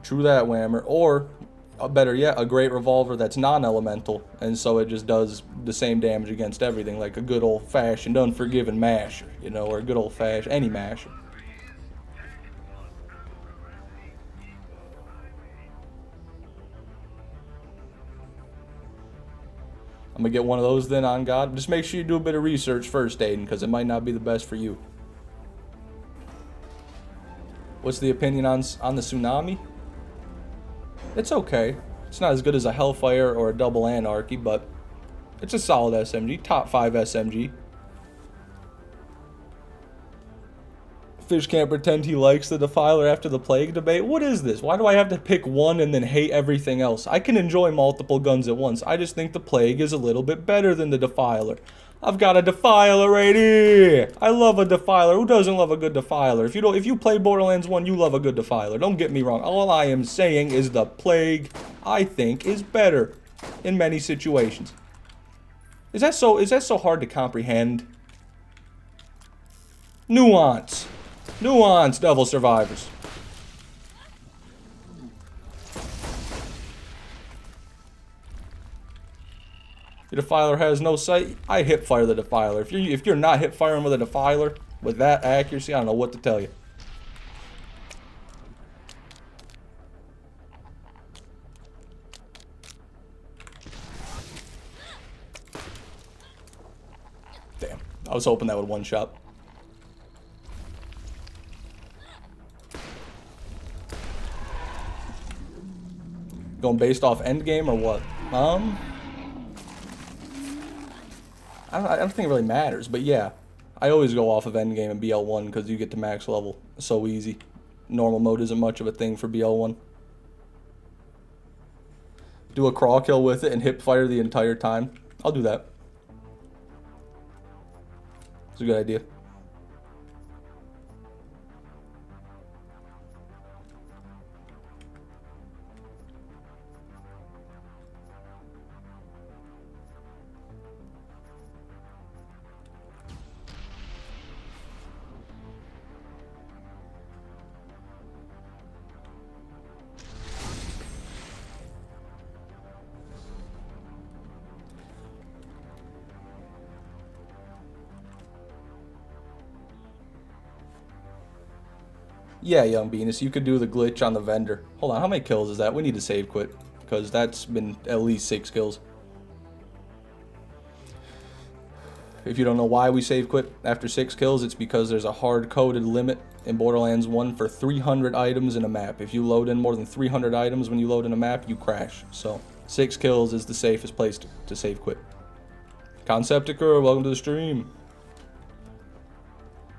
True that, Whammer. Or, better yet, a great revolver that's non-elemental, and so it just does the same damage against everything, like a good old-fashioned unforgiving masher, you know, or a good old-fashioned any masher. I'm gonna get one of those then, on God. Just make sure you do a bit of research first, Aiden, because it might not be the best for you. What's the opinion on the Tsunami? It's okay. It's not as good as a Hellfire or a Double Anarchy, but it's a solid SMG. Top 5 SMG. Fish can't pretend he likes the Defiler after the Plague debate. What is this? Why do I have to pick one and then hate everything else? I can enjoy multiple guns at once. I just think the Plague is a little bit better than the Defiler. I've got a Defiler right here. I love a Defiler. Who doesn't love a good Defiler? If you play Borderlands 1, you love a good Defiler. Don't get me wrong. All I am saying is the Plague, I think, is better in many situations. Is that so hard to comprehend? Nuance. Nuance, Devil Survivors. The Defiler has no sight. I hip fire the Defiler. If you're not hip firing with a Defiler with that accuracy, I don't know what to tell you. Damn. I was hoping that would one shot. Going based off endgame or what? I don't think it really matters, but yeah. I always go off of endgame and BL1 because you get to max level so easy. Normal mode isn't much of a thing for BL1. Do a crawl kill with it and hip fire the entire time. I'll do that. It's a good idea. Yeah, Young Venus, you could do the glitch on the vendor. Hold on, how many kills is that? We need to save quit, because that's been at least 6 kills. If you don't know why we save quit after 6 kills, it's because there's a hard-coded limit in Borderlands 1 for 300 items in a map. If you load in more than 300 items when you load in a map, you crash. So, 6 kills is the safest place to save quit. Conceptiker, welcome to the stream.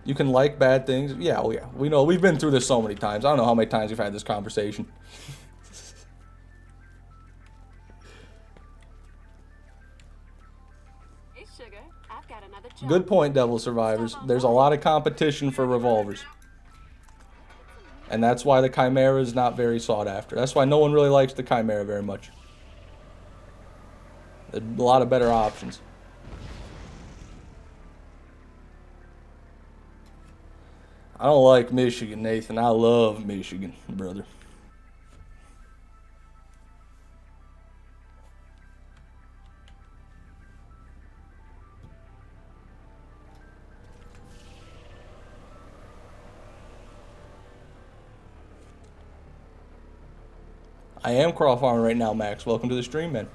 You can like bad things. Yeah, oh yeah. We know. We've been through this so many times. I don't know how many times we've had this conversation. Hey, sugar. I've got another job. Good point, Devil Survivors. There's a lot of competition for revolvers. And that's why the Chimera is not very sought after. That's why no one really likes the Chimera very much. There's a lot of better options. I don't like Michigan, Nathan. I love Michigan, brother. I am crawl farming right now, Max. Welcome to the stream, man.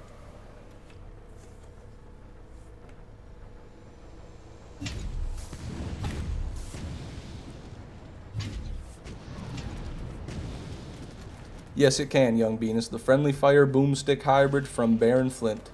Yes, it can, Young Venus. The friendly fire boomstick hybrid from Baron Flint.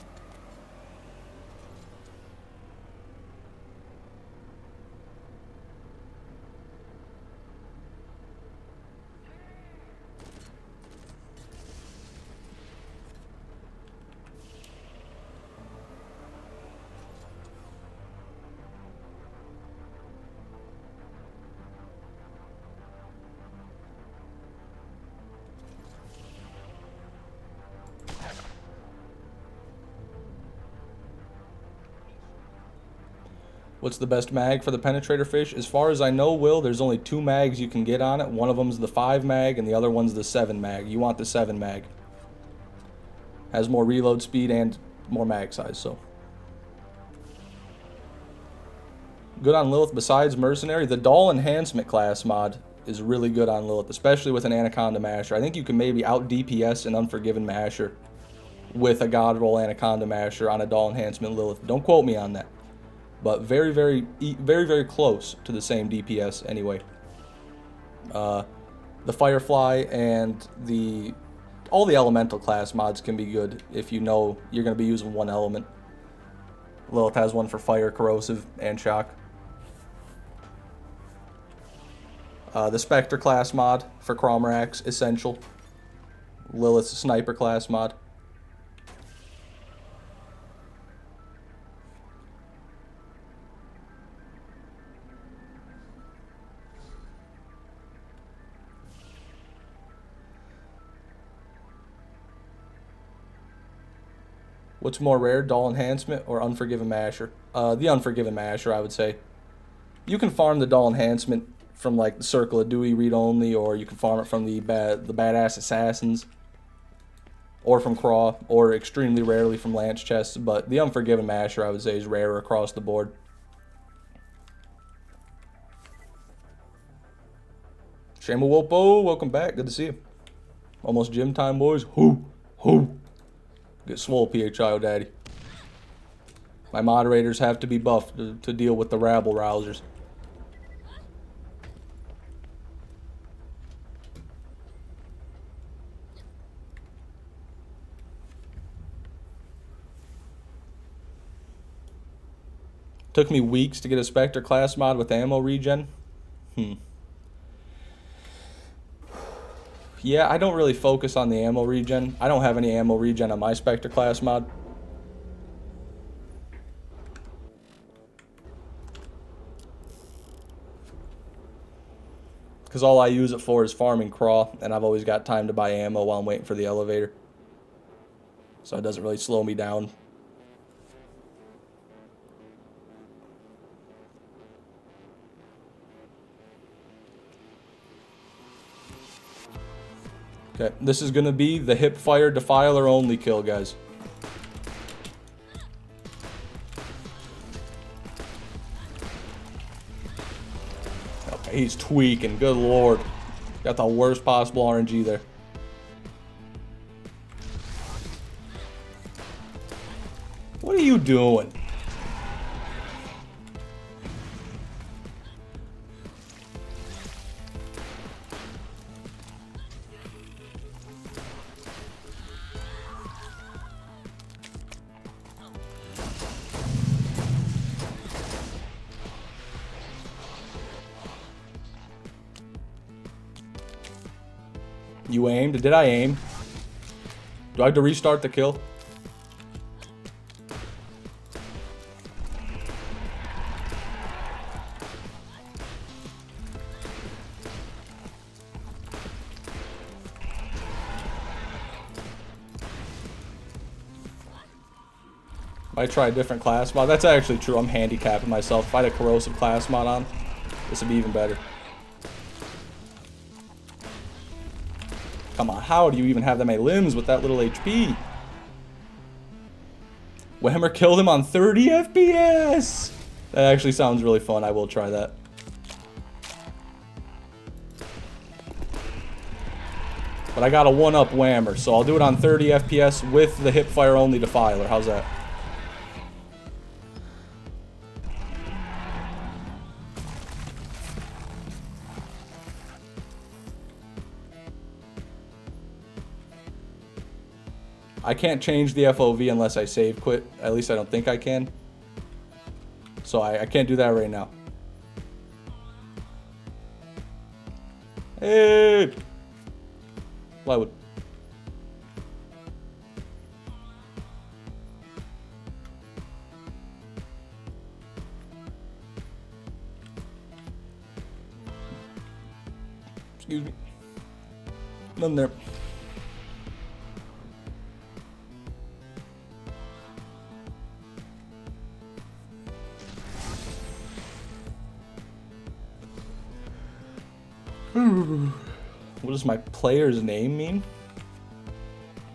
What's the best mag for the penetrator fish? As far as I know, Will, there's only 2 mags you can get on it. One of them's the 5 mag and the other one's the 7 mag. You want the 7 mag. Has more reload speed and more mag size, so. Good on Lilith besides Mercenary. The Doll Enhancement class mod is really good on Lilith, especially with an Anaconda Masher. I think you can maybe out DPS an Unforgiven Masher with a God Roll Anaconda Masher on a Doll Enhancement Lilith. Don't quote me on that. But very, very close to the same DPS anyway. The Firefly and all the Elemental class mods can be good if you know you're going to be using one element. Lilith has one for Fire, Corrosive, and Shock. The Spectre class mod for Cromrax, essential. Lilith's Sniper class mod. What's more rare, Doll Enhancement or Unforgiven Masher? The Unforgiven Masher, I would say. You can farm the Doll Enhancement from like the Circle of Dewey read-only, or you can farm it from the Badass Assassins, or from Craw, or extremely rarely from Lance Chests, but the Unforgiven Masher, I would say, is rarer across the board. Shamuwopo, welcome back. Good to see you. Almost gym time, boys. Hoo. Get swole, PHIO daddy. My moderators have to be buffed to deal with the rabble rousers. Took me weeks to get a Spectre class mod with ammo regen. Yeah, I don't really focus on the ammo regen. I don't have any ammo regen on my Spectre class mod. Because all I use it for is farming Craw, and I've always got time to buy ammo while I'm waiting for the elevator. So it doesn't really slow me down. Okay, this is going to be the hip-fire defiler only kill, guys. Okay, he's tweaking, good lord. Got the worst possible RNG there. What are you doing? You aimed? Did I aim? Do I have to restart the kill? Might try a different class mod. That's actually true. I'm handicapping myself. If I had a corrosive class mod on, this would be even better. Come on, how do you even have that many limbs with that little HP? Whammer killed him on 30 FPS! That actually sounds really fun. I will try that. But I got a 1-up Whammer, so I'll do it on 30 FPS with the hipfire only defiler. How's that? I can't change the FOV unless I save quit. At least I don't think I can. So I can't do that right now. Hey! Plywood. Excuse me. Nothing there. What does my player's name mean?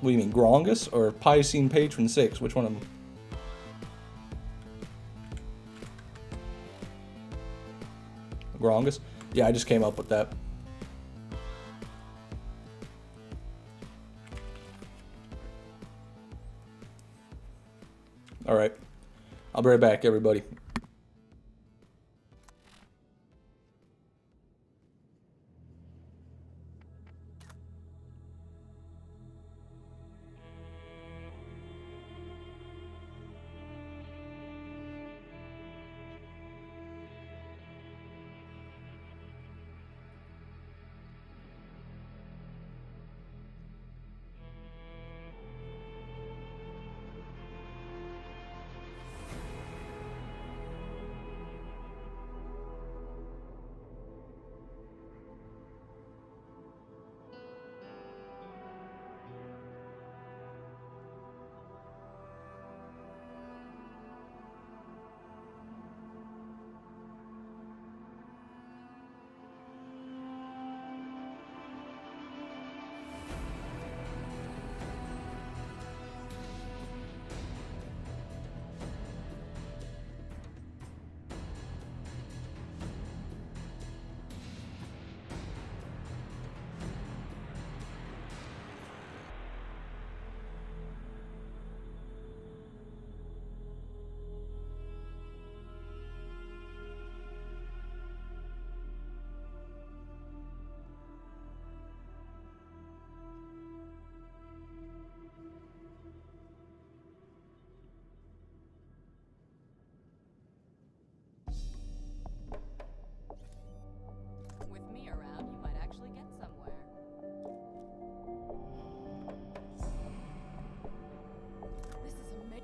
What do you mean, Grongus or Piscine Patron 6? Which one of them? Grongus? Yeah, I just came up with that. Alright. I'll be right back, everybody. With me around, you might actually get somewhere. This is amazing.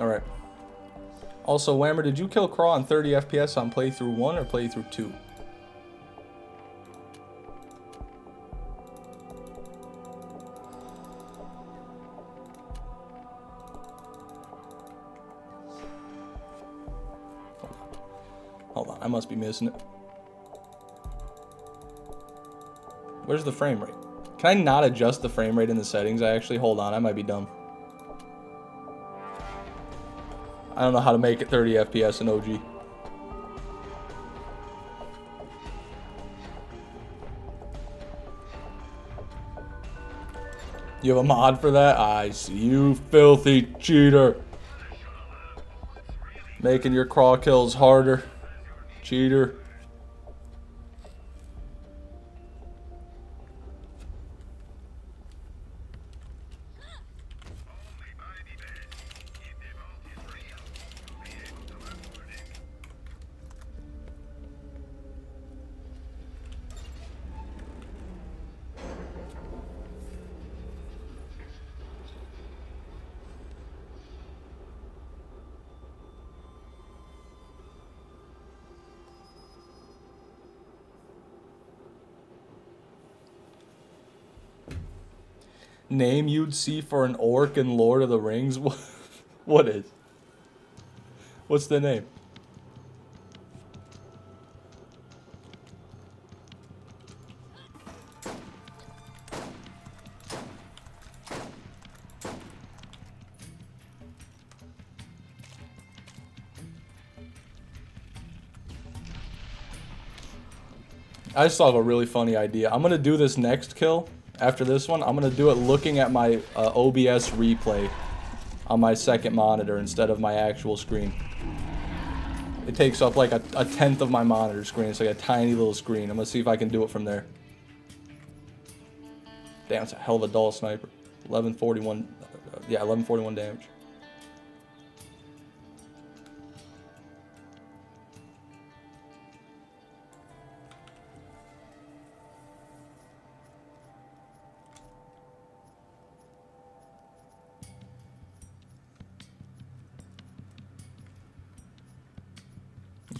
Alright. Also, Whammer, did you kill Craw on 30 FPS on playthrough 1 or playthrough 2? Hold on, I must be missing it. Where's the frame rate? Can I not adjust the frame rate in the settings? Hold on, I might be dumb. I don't know how to make it 30 FPS in OG. You have a mod for that? I see you, filthy cheater. Making your crawl kills harder. Cheater. Name you'd see for an orc in Lord of the Rings? What is? What's the name? I just thought of a really funny idea. I'm gonna do this next kill. After this one, I'm gonna do it looking at my OBS replay on my second monitor instead of my actual screen. It takes up like a tenth of my monitor screen. It's like a tiny little screen. I'm gonna see if I can do it from there. Damn, it's a hell of a dull sniper. 1141, yeah, 1141 damage.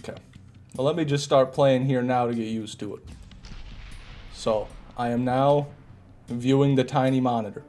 Okay, well, let me just start playing here now to get used to it. So, I am now viewing the tiny monitor.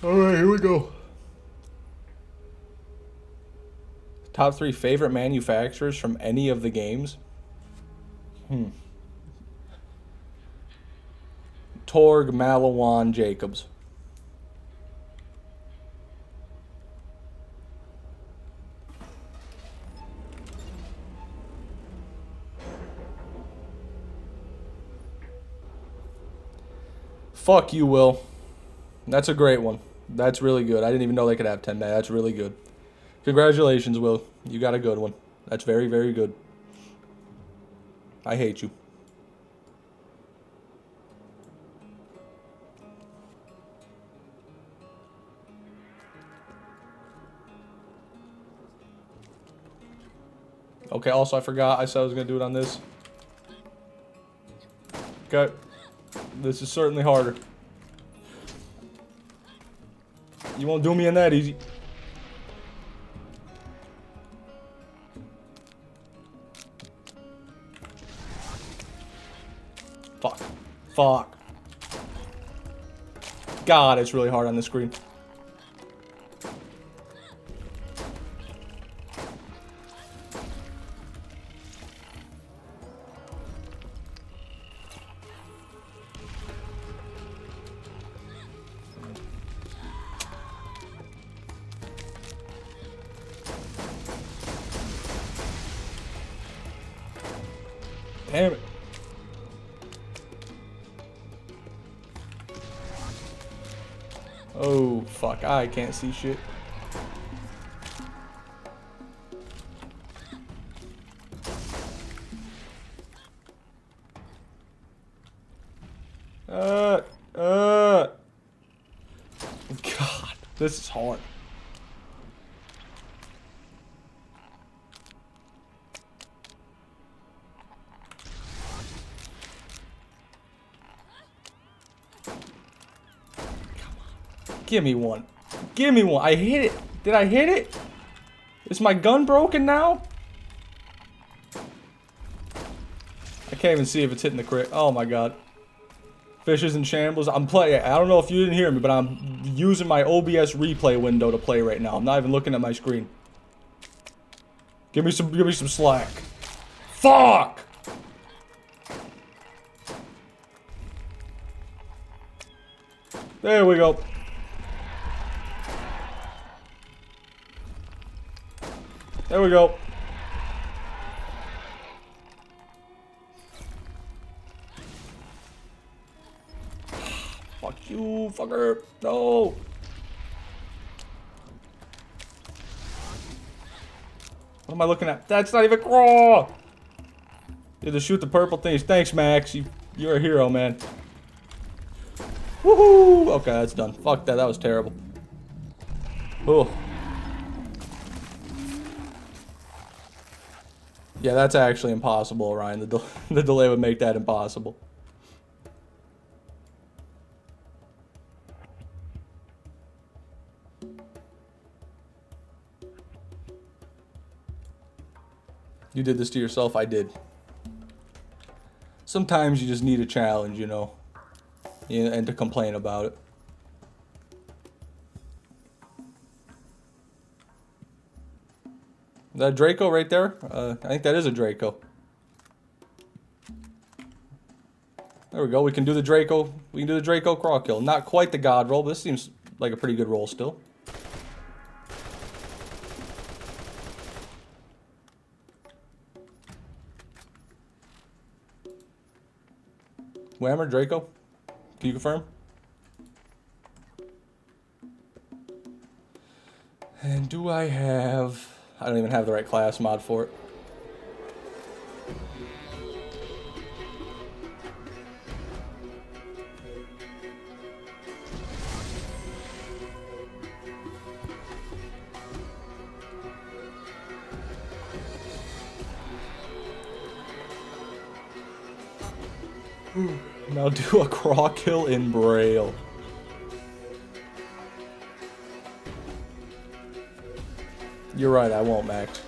Alright, here we go. Top 3 favorite manufacturers from any of the games? Torg, Malawan, Jacobs. Fuck you, Will. That's a great one. That's really good. I didn't even know they could have 10 mag. That's really good. Congratulations, Will. You got a good one. That's very, very good. I hate you. Okay, also I forgot. I said I was going to do it on this. Okay. This is certainly harder. You won't do me in that easy. Fuck. Fuck. God, it's really hard on the screen. Damn it. Oh, fuck. I can't see shit. God, this is hard. Give me one. Give me one. I hit it. Did I hit it? Is my gun broken now? I can't even see if it's hitting the crit. Oh my god. Fish is in shambles. I'm playing. I don't know if you didn't hear me, but I'm using my OBS replay window to play right now. I'm not even looking at my screen. Give me some slack. Fuck! There we go. There we go. Fuck you, fucker. No. What am I looking at? That's not even raw. You just shoot the purple things. Thanks, Max. You're a hero, man. Woohoo! Okay, that's done. Fuck that. That was terrible. Oh. Yeah, that's actually impossible, Ryan. The delay would make that impossible. You did this to yourself? I did. Sometimes you just need a challenge, you know, and to complain about it. Is that a Draco right there? I think that is a Draco. There we go. We can do the Draco. We can do the Draco crawl kill. Not quite the god roll, but this seems like a pretty good roll still. Whammer, Draco? Can you confirm? And do I have... I don't even have the right class mod for it. Now do a crawl kill in Braille. You're right, I won't, Max.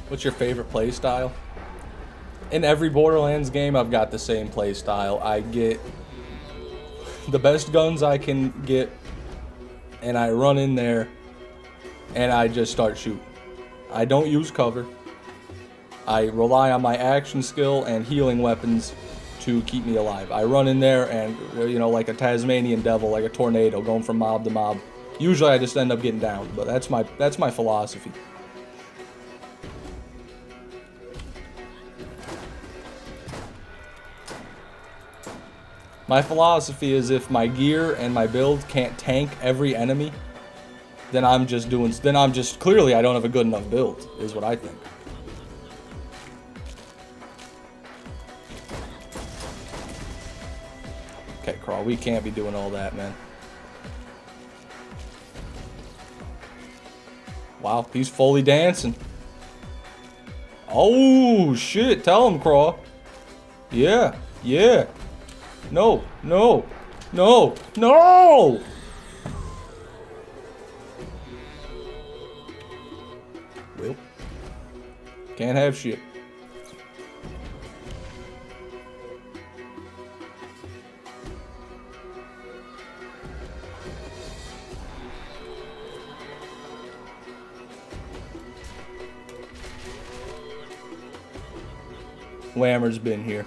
What's your favorite play style? In every Borderlands game, I've got the same play style. I get the best guns I can get, and I run in there, and I just start shooting. I don't use cover. I rely on my action skill and healing weapons to keep me alive. I run in there and, you know, like a Tasmanian devil, like a tornado, going from mob to mob. Usually I just end up getting down, but that's my philosophy. My philosophy is if my gear and my build can't tank every enemy, then I'm just clearly I don't have a good enough build, is what I think. Okay, Crawl, we can't be doing all that, man. Wow, he's fully dancing. Oh, shit, tell him, Crawl. Yeah, yeah. No, no, no, no! Well, can't have shit. Whammer's been here.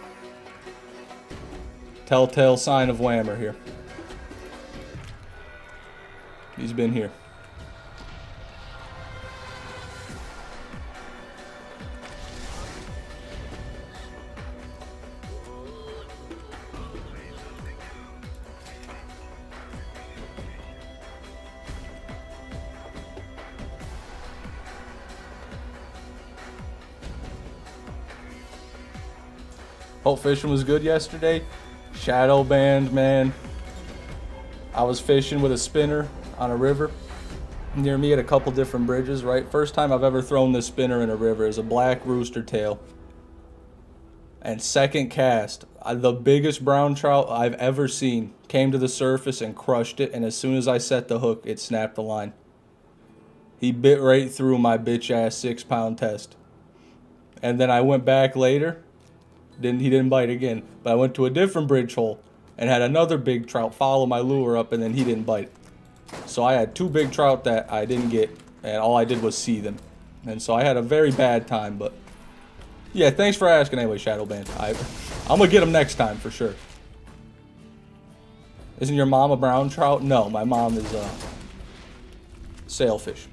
Telltale sign of Whammer here. He's been here. Hope fishing was good yesterday. Shadow band, man. I was fishing with a spinner on a river near me at a couple different bridges, right? First time I've ever thrown this spinner in a river is a black rooster tail. And second cast, the biggest brown trout I've ever seen came to the surface and crushed it, and as soon as I set the hook, it snapped the line. He bit right through my bitch ass 6-pound test. And then I went back later. He didn't bite again, but I went to a different bridge hole and had another big trout follow my lure up, and then he didn't bite. So I had 2 big trout that I didn't get, and all I did was see them. And so I had a very bad time, but yeah, thanks for asking anyway, Shadowband. I'm gonna get them next time for sure. Isn't your mom a brown trout? No, my mom is sailfish.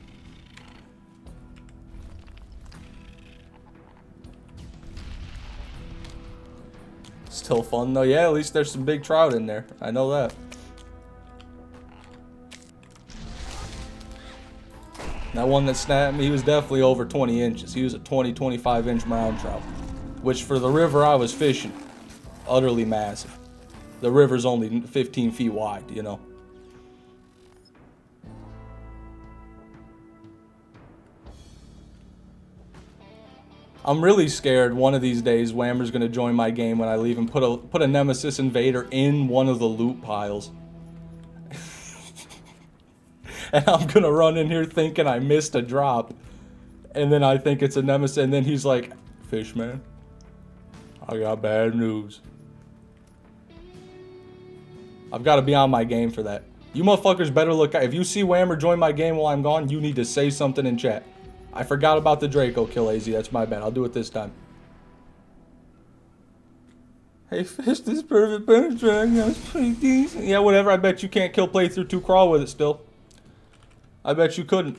Still fun though. Yeah, at least there's some big trout in there. I know that. That one that snapped me, he was definitely over 20 inches. He was a 20, 25 inch brown trout. which for the river I was fishing, utterly massive. The river's only 15 feet wide, you know. I'm really scared one of these days Whammer's gonna join my game when I leave and put a Nemesis Invader in one of the loot piles. And I'm gonna run in here thinking I missed a drop. And then I think it's a Nemesis, and then he's like, Fishman, I got bad news. I've got to be on my game for that. You motherfuckers better look out. If you see Whammer join my game while I'm gone, you need to say something in chat. I forgot about the Draco kill, AZ. That's my bad. I'll do it this time. Hey, Fish, this perfect bench drag. That was pretty decent. Yeah, whatever. I bet you can't kill playthrough 2 crawl with it still. I bet you couldn't.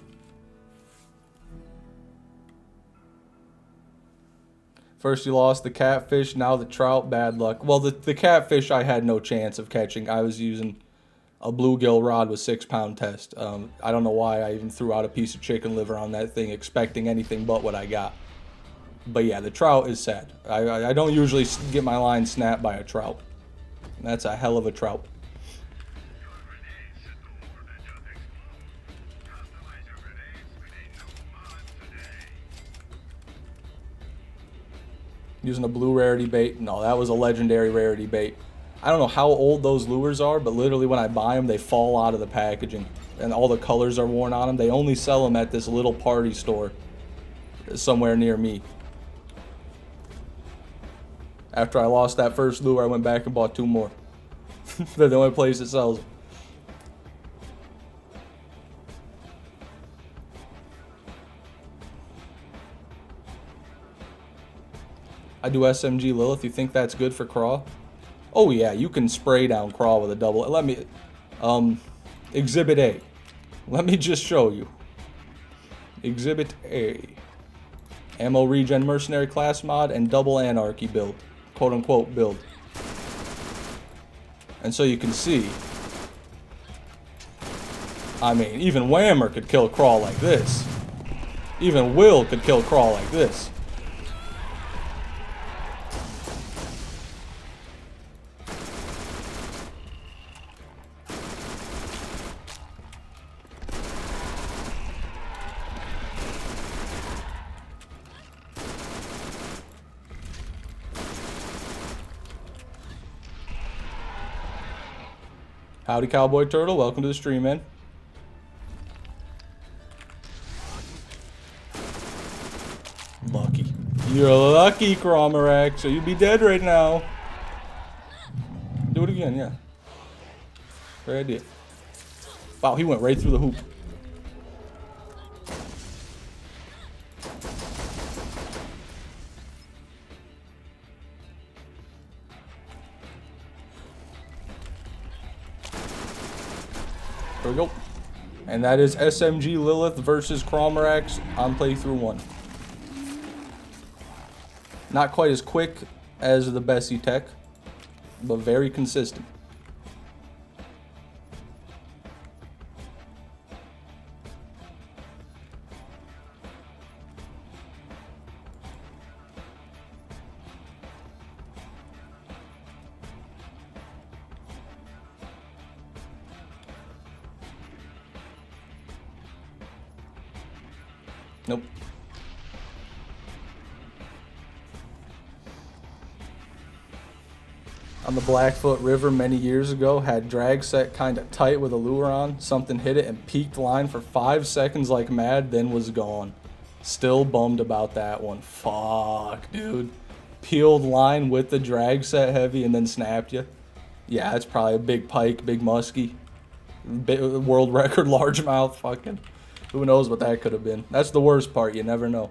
First you lost the catfish, now the trout, bad luck. Well, the catfish I had no chance of catching. I was using a bluegill rod with 6-pound test. I don't know why I even threw out a piece of chicken liver on that thing expecting anything but what I got. But yeah, the trout is sad. I don't usually get my line snapped by a trout. That's a hell of a trout. Using a blue rarity bait. No, that was a legendary rarity bait. I don't know how old those lures are, but literally when I buy them, they fall out of the packaging. And all the colors are worn on them. They only sell them at this little party store somewhere near me. After I lost that first lure, I went back and bought 2 more. They're the only place that sells them. I do SMG Lilith. You think that's good for crawl? Oh yeah, you can spray down crawl with a double. Let me, Exhibit A. Let me just show you. Exhibit A. Ammo regen mercenary class mod and double anarchy build. Quote unquote build. And so you can see. I mean, even Whammer could kill crawl like this. Even Will could kill crawl like this. Howdy, Cowboy Turtle. Welcome to the stream, man. Lucky. You're lucky, Cromarak, so you'd be dead right now. Do it again, yeah. Great idea. Wow, he went right through the hoop. There we go. And that is SMG Lilith versus Cromarax on playthrough 1. Not quite as quick as the Bessie Tech, but very consistent. Nope. On the Blackfoot River many years ago, had drag set kind of tight with a lure on. Something hit it and peaked line for 5 seconds like mad, then was gone. Still bummed about that one. Fuck, dude. Peeled line with the drag set heavy and then snapped you. Yeah, that's probably a big pike, big muskie. World record largemouth, fucking. Who knows what that could have been. That's the worst part, you never know.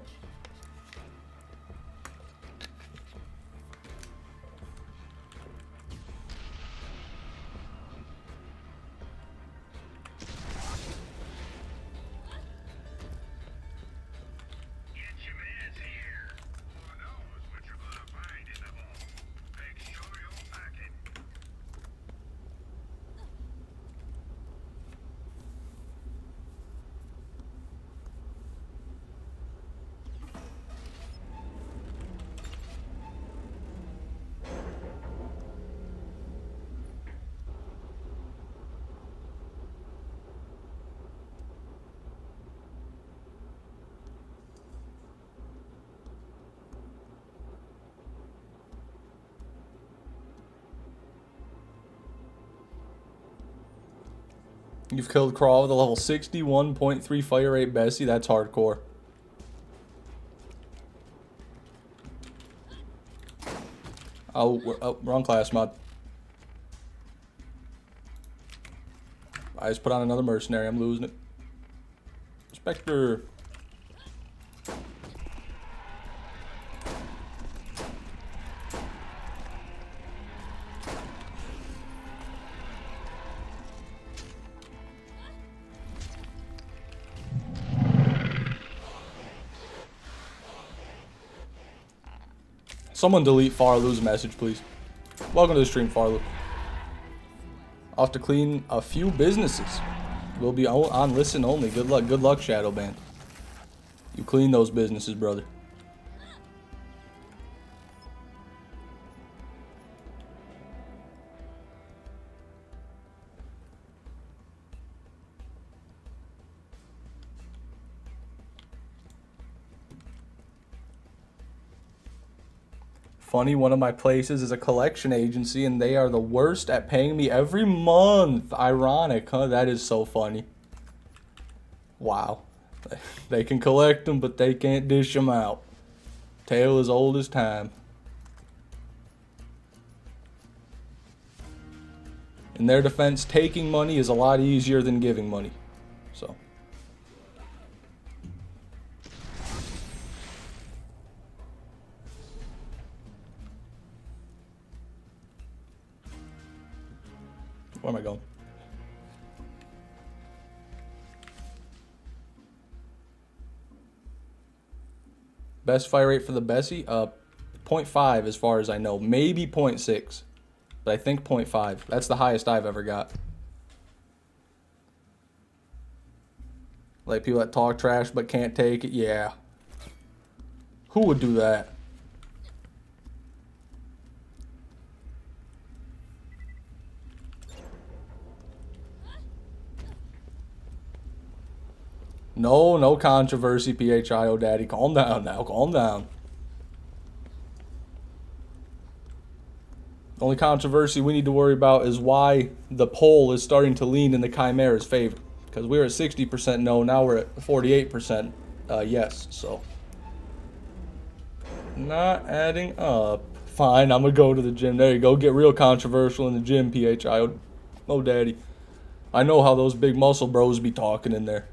You've killed Crawl with a level 61.3 fire rate Bessie. That's hardcore. Oh, wrong class mod. I just put on another mercenary. I'm losing it. Spectre. Someone delete Farloo's message, please. Welcome to the stream, Farloo. Off to clean a few businesses. We'll be on listen only. Good luck, Shadow Band. You clean those businesses, brother. Funny, one of my places is a collection agency, and they are the worst at paying me every month. Ironic, huh? That is so funny. Wow. They can collect them, but they can't dish them out. Tale as old as time. In their defense, taking money is a lot easier than giving money. So. Where am I going? Best fire rate for the Bessie? 0.5 as far as I know. Maybe 0.6. But I think 0.5. That's the highest I've ever got. Like people that talk trash but can't take it? Yeah. Who would do that? No controversy, PHIO Daddy. Calm down now, calm down. The only controversy we need to worry about is why the poll is starting to lean in the Chimera's favor. Because we were at 60% no, now we're at 48% yes, so. Not adding up. Fine, I'm gonna go to the gym. There you go, get real controversial in the gym, PHIO. Oh, Daddy. I know how those big muscle bros be talking in there.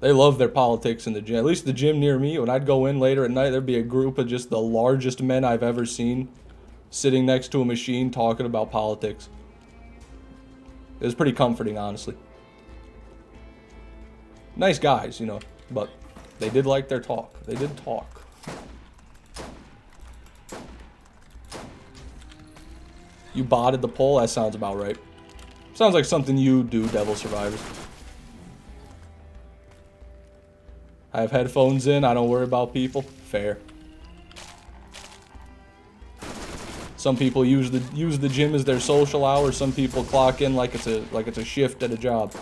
They love their politics in the gym. At least the gym near me, when I'd go in later at night, there'd be a group of just the largest men I've ever seen sitting next to a machine talking about politics. It was pretty comforting, honestly. Nice guys, you know, but they did like their talk. They did talk. You botted the poll? That sounds about right. Sounds like something you do, Devil Survivors. I have headphones in. I don't worry about people. Fair. Some people use the gym as their social hour. Some people clock in like it's a shift at a job.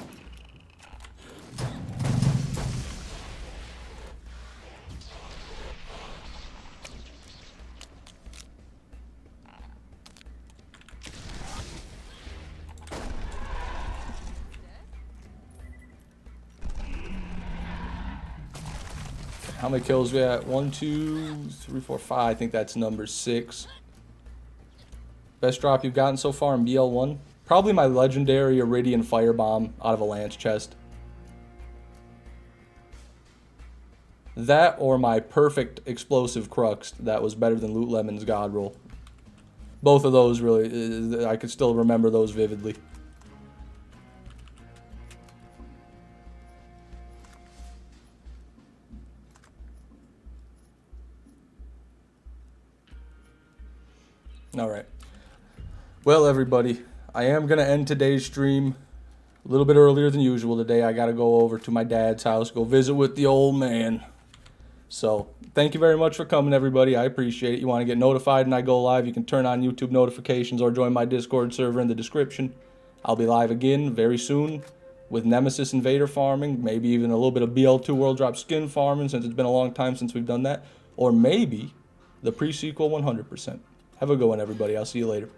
How many kills we at? 1, 2, 3, 4, 5. I think that's number 6. Best drop you've gotten so far in BL1? Probably my legendary Iridian Firebomb out of a Lance chest. That or my perfect explosive Crux that was better than Loot Lemon's God Roll. Both of those really, I could still remember those vividly. Alright. Well, everybody, I am going to end today's stream a little bit earlier than usual today. I got to go over to my dad's house, go visit with the old man. So, thank you very much for coming, everybody. I appreciate it. You want to get notified when I go live, you can turn on YouTube notifications or join my Discord server in the description. I'll be live again very soon with Nemesis Invader farming, maybe even a little bit of BL2 World Drop skin farming since it's been a long time since we've done that. Or maybe the pre-sequel 100%. Have a good one, everybody. I'll see you later.